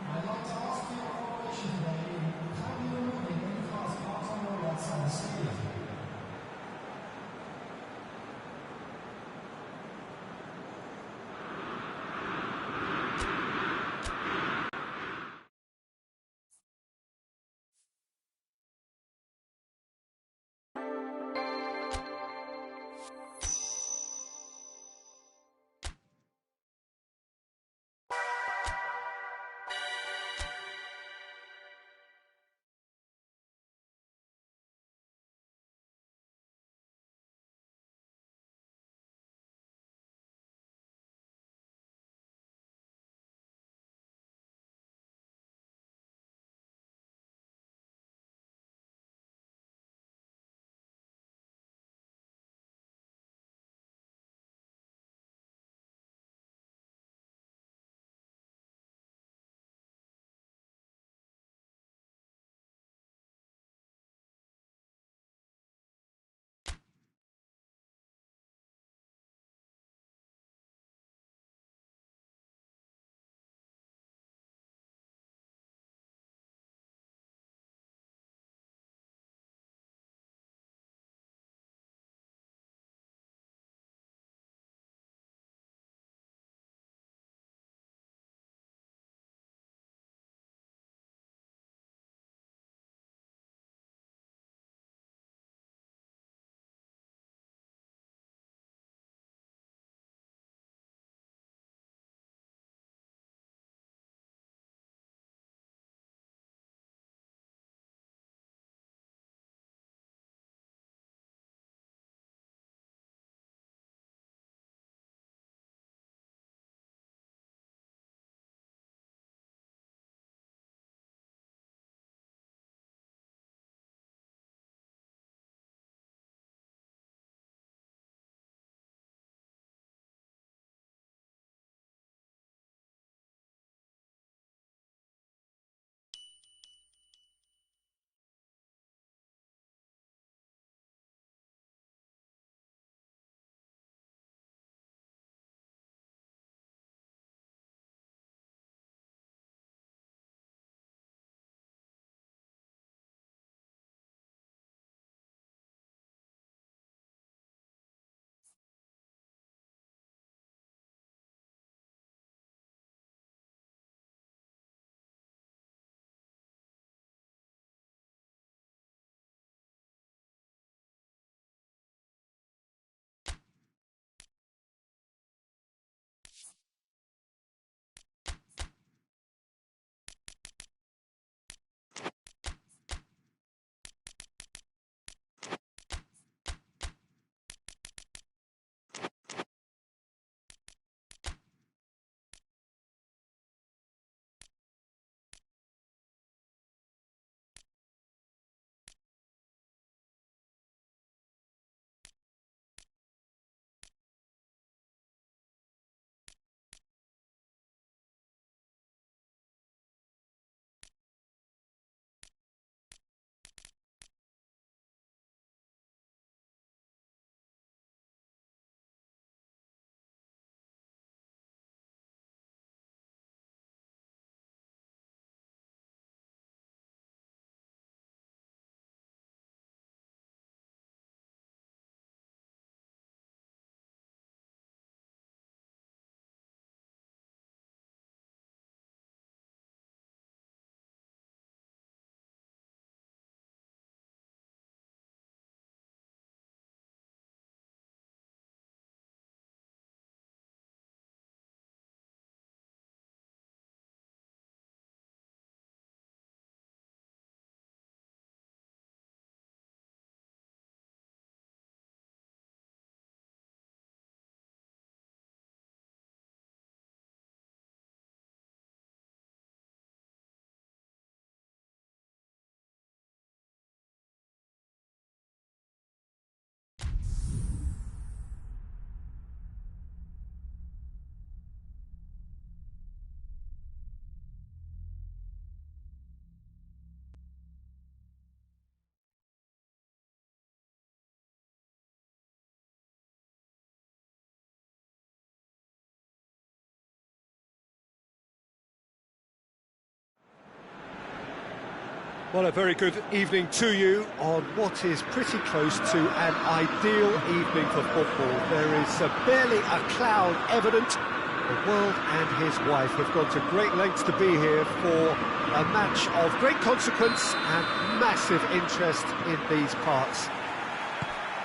Well, a very good evening to you on what is pretty close to an ideal evening for football. There is barely a cloud evident. The world and his wife have gone to great lengths to be here for a match of great consequence and massive interest in these parts.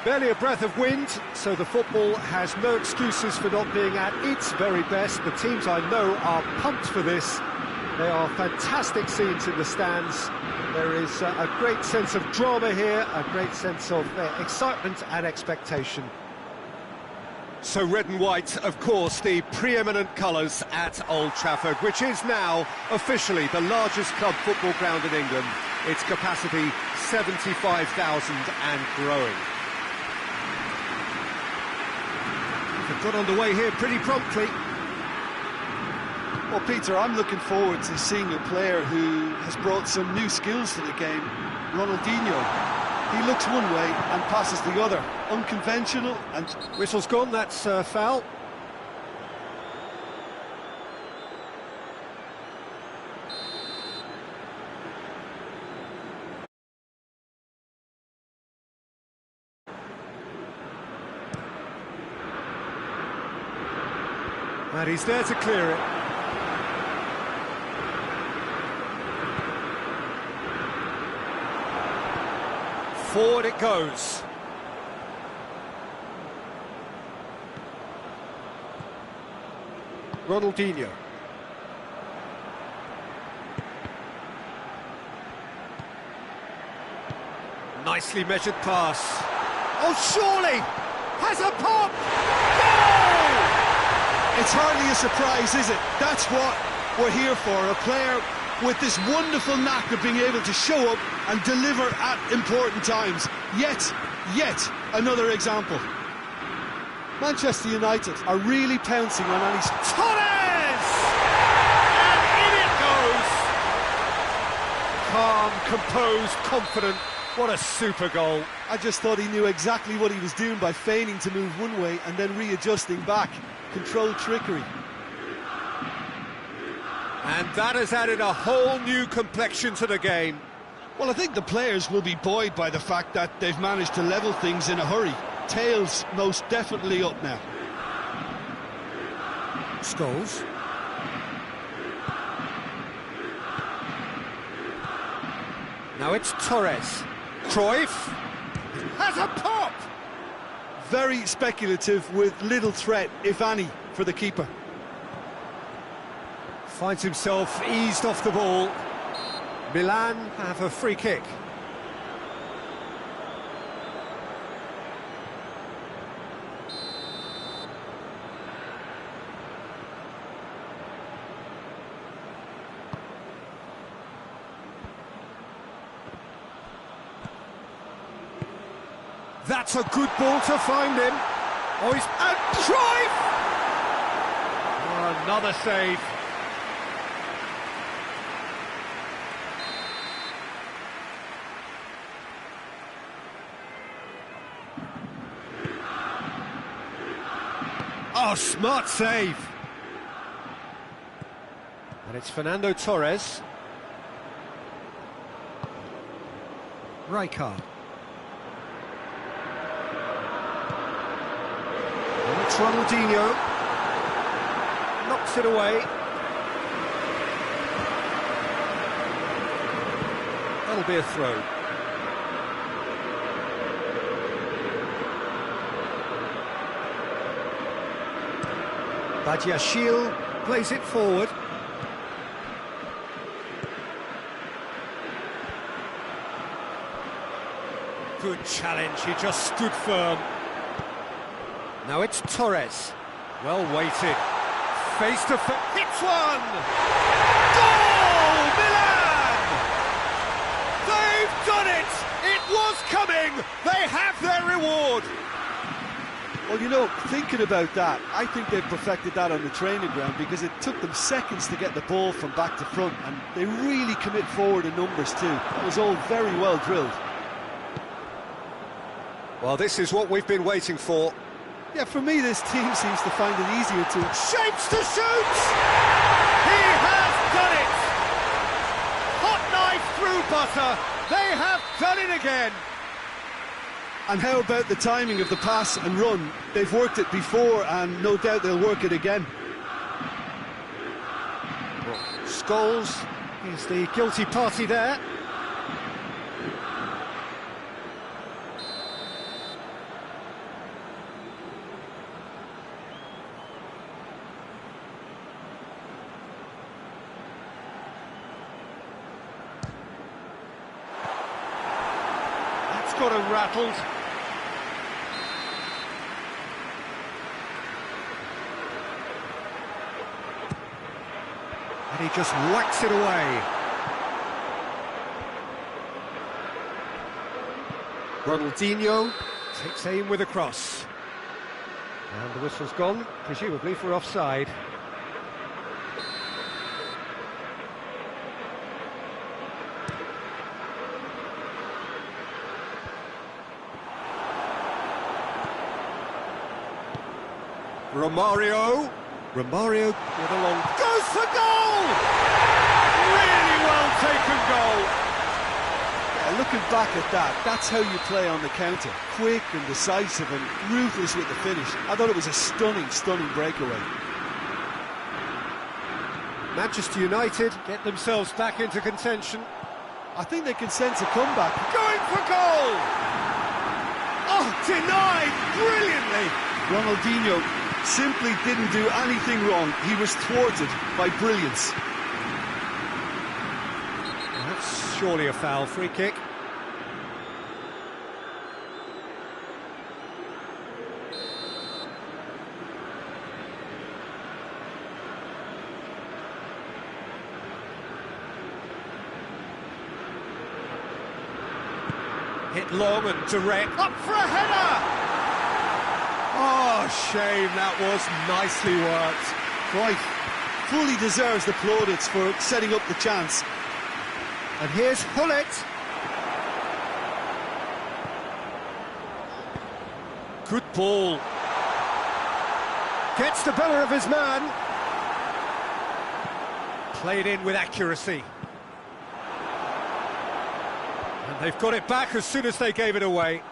Barely a breath of wind, so the football has no excuses for not being at its very best. The teams I know are pumped for this. They are fantastic scenes in the stands. There is a great sense of drama here, a great sense of excitement and expectation. So red and white, of course, the preeminent colours at Old Trafford, which is now officially the largest club football ground in England. Its capacity 75,000 and growing. They've got underway here pretty promptly. Well, Peter, I'm looking forward to seeing a player who has brought some new skills to the game, Ronaldinho. He looks one way and passes the other. Unconventional and... Whistle's gone, that's foul. And he's there to clear it. Forward it goes. Ronaldinho. Nicely measured pass. Oh, surely! Has a pop! Goal! It's hardly a surprise, is it? That's what we're here for, a player with this wonderful knack of being able to show up and deliver at important times. Yet another example. Manchester United are really pouncing on any... Torres! And in it goes! Calm, composed, confident. What a super goal. I just thought he knew exactly what he was doing by feigning to move one way and then readjusting back. Controlled trickery. And that has added a whole new complexion to the game. Well, I think the players will be buoyed by the fact that they've managed to level things in a hurry. Tails most definitely up now. Scholes. Now it's Torres. Cruyff has a pop! Very speculative with little threat, if any, for the keeper. Finds himself eased off the ball. Milan have a free kick. That's a good ball to find him. Oh, he's... And Cruyff! Oh, another save. Oh, smart save. And it's Fernando Torres. Rijkaard. And it's Ronaldinho. Knocks it away. That'll be a throw. Badiashile plays it forward. Good challenge, he just stood firm. Now it's Torres. Well weighted. Face to face. Hits one! Goal! Milan! They've done it! It was coming! They have their reward! Well, you know, thinking about that, I think they've perfected that on the training ground because it took them seconds to get the ball from back to front, and they really commit forward in numbers too. That was all very well drilled. Well, this is what we've been waiting for. Yeah, for me, this team seems to find it easier to... Shapes to shoot! He has done it! Hot knife through through butter. They have done it again. And how about the timing of the pass and run? They've worked it before, and no doubt they'll work it again. Scholes is the guilty party there. That's got him rattled. And he just whacks it away. Ronaldinho takes aim with a cross. And the whistle's gone, presumably for offside. Romario with a long... goes for goal! Really well taken goal. Yeah, looking back at that, that's how you play on the counter. Quick and decisive and ruthless with the finish. I thought it was a stunning, stunning breakaway. Manchester United get themselves back into contention. I think they can sense a comeback. Going for goal! Oh, denied brilliantly! Ronaldinho simply didn't do anything wrong. He was thwarted by brilliance. That's surely a foul. Free kick. Hit long and direct. Up for a header! Oh, shame, that was nicely worked. Quite. Fully deserves the plaudits for setting up the chance. And here's Hullet. Good ball. Gets the better of his man. Played in with accuracy. And they've got it back as soon as they gave it away.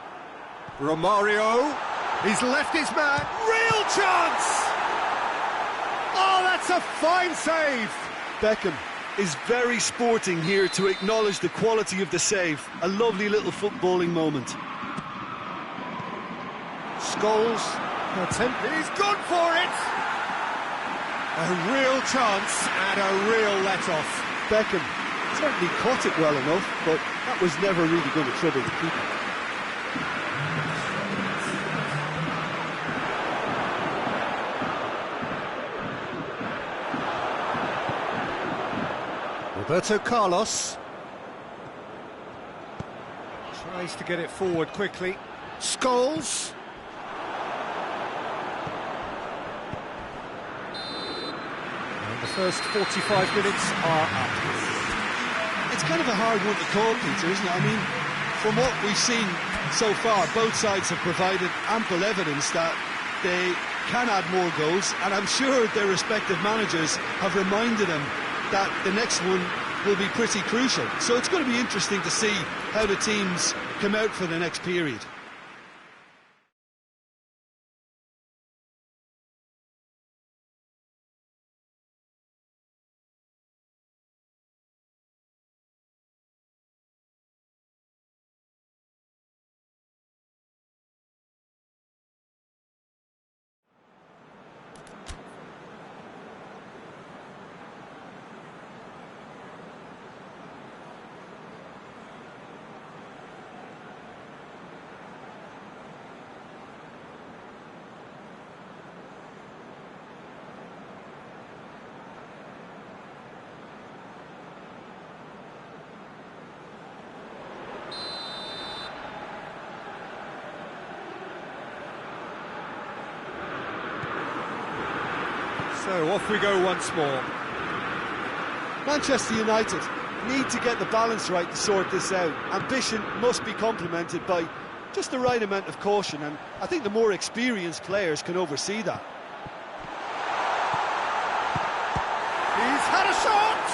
Romario. He's left his man. Real chance! Oh, that's a fine save. Beckham is very sporting here to acknowledge the quality of the save. A lovely little footballing moment. Scholes attempting. He's gone for it. A real chance and a real let-off. Beckham certainly caught it well enough, but that was never really going to trouble the keeper. Roberto Carlos tries to get it forward quickly. Scholes. And the first 45 minutes are up. It's kind of a hard one to call, Peter, isn't it? I mean, from what we've seen so far, both sides have provided ample evidence that they can add more goals, and I'm sure their respective managers have reminded them that the next one will be pretty crucial. So it's going to be interesting to see how the teams come out for the next period. So off we go once more. Manchester United need to get the balance right to sort this out. Ambition must be complemented by just the right amount of caution, and I think the more experienced players can oversee that. He's had a shot!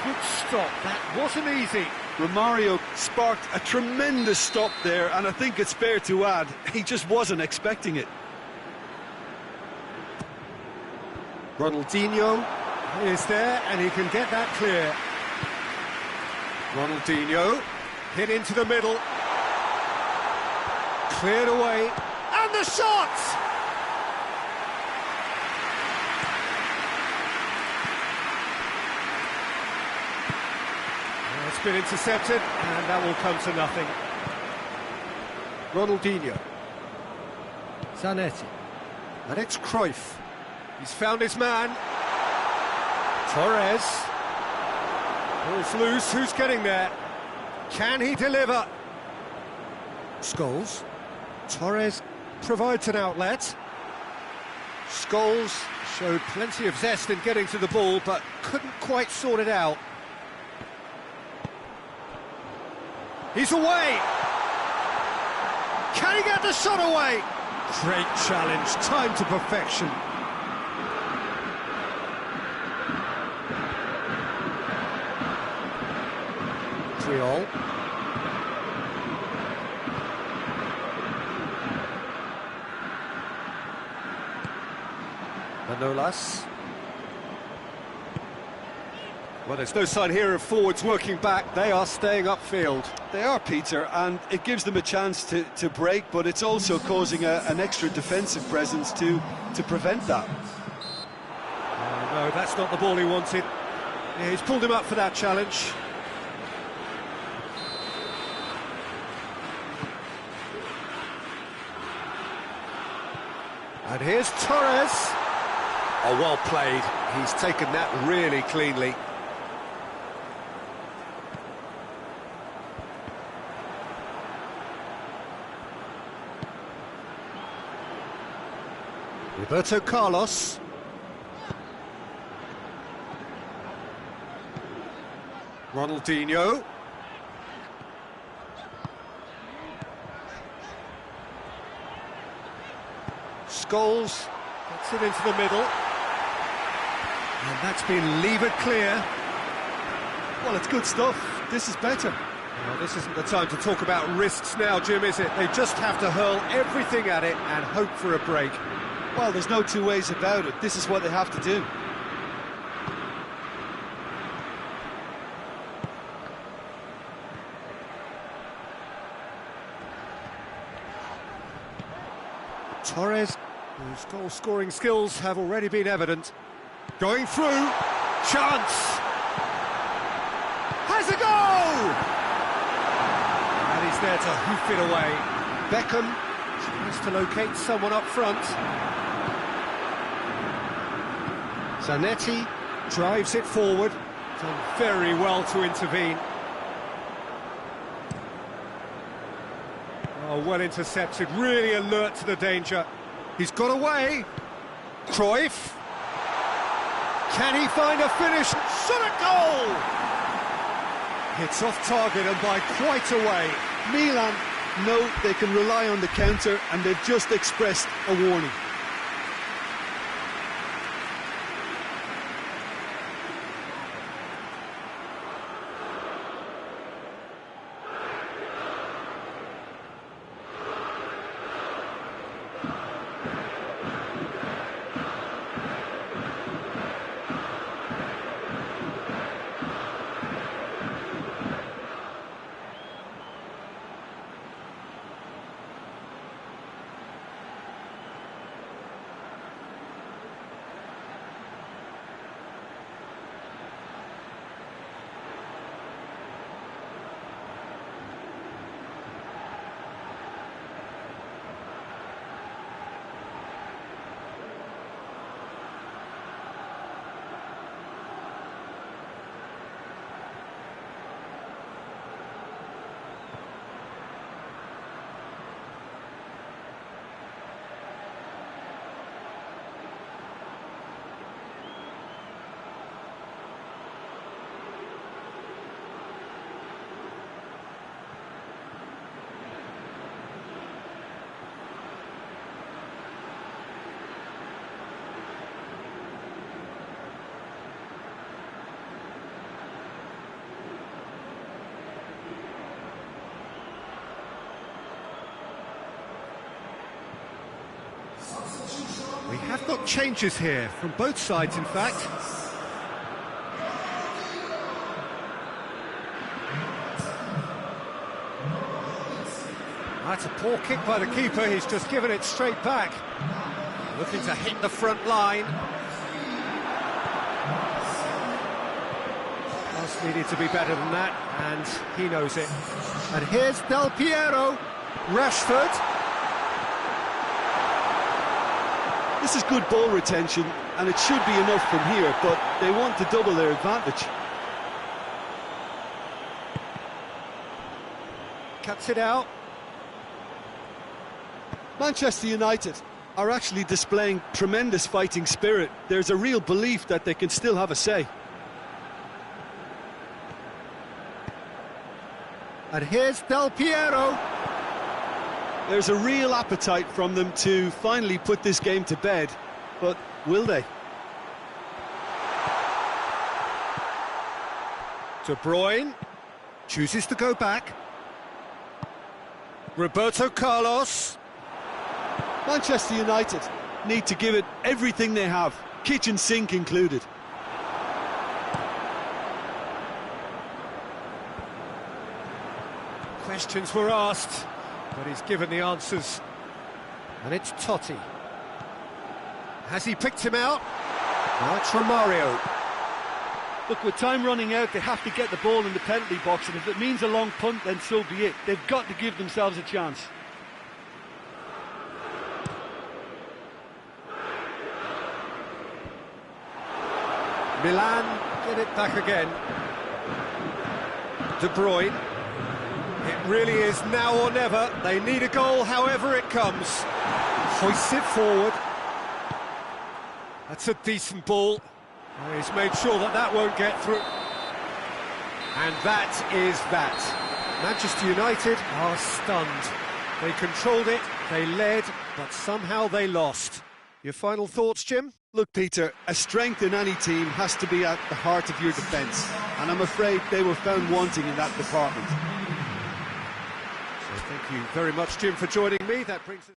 Good stop, that wasn't easy. Romario sparked a tremendous stop there, and I think it's fair to add, he just wasn't expecting it. Ronaldinho is there, and he can get that clear. Ronaldinho hit into the middle. Cleared away. And the shot! It's been intercepted, and that will come to nothing. Ronaldinho. Zanetti. And it's Cruyff. He's found his man. Torres. Ball's loose, who's getting there? Can he deliver? Scholes. Torres provides an outlet. Scholes showed plenty of zest in getting to the ball, but couldn't quite sort it out. He's away! Can he get the shot away? Great challenge, time to perfection. Triol. Manolas. Well, there's no sign here of forwards working back. They are staying upfield. They are, Peter, and it gives them a chance to break, but it's also causing an extra defensive presence to prevent that. Oh, no, that's not the ball he wanted. Yeah, he's pulled him up for that challenge. And here's Torres. Oh, well played. He's taken that really cleanly. Roberto Carlos. Ronaldinho. Scholes gets it into the middle. And that's been levered clear. Well, it's good stuff. This is better. Well, this isn't the time to talk about risks now, Jim, is it? They just have to hurl everything at it and hope for a break. Well, there's no two ways about it. This is what they have to do. Torres, whose goal-scoring skills have already been evident. Going through, chance! Has a goal! And he's there to hoof it away. Beckham tries to locate someone up front. Zanetti drives it forward. Done very well to intervene. Oh, well intercepted, really alert to the danger. He's got away. Cruyff. Can he find a finish? Shot at goal! It's off target and by quite a way. Milan know they can rely on the counter, and they've just expressed a warning. We have got changes here from both sides, in fact. That's a poor kick by the keeper. He's just given it straight back. Looking to hit the front line. Pass needed to be better than that, and he knows it. And here's Del Piero. Rashford. This is good ball retention, and it should be enough from here, but they want to double their advantage. Cuts it out. Manchester United are actually displaying tremendous fighting spirit. There's a real belief that they can still have a say. And here's Del Piero. There's a real appetite from them to finally put this game to bed, but will they? De Bruyne chooses to go back. Roberto Carlos. Manchester United need to give it everything they have, kitchen sink included. Questions were asked, but he's given the answers. And it's Totti. Has he picked him out? Now it's Romario. Look, with time running out, they have to get the ball in the penalty box, and if it means a long punt, then so be it. They've got to give themselves a chance. Milan get it back again. De Bruyne. It really is now or never. They need a goal however it comes. Hoists it forward. That's a decent ball. Oh, he's made sure that that won't get through. And that is that. Manchester United are stunned. They controlled it, they led, but somehow they lost. Your final thoughts, Jim? Look, Peter, a strength in any team has to be at the heart of your defence, and I'm afraid they were found wanting in that department. So thank you very much, Jim, for joining me. That brings us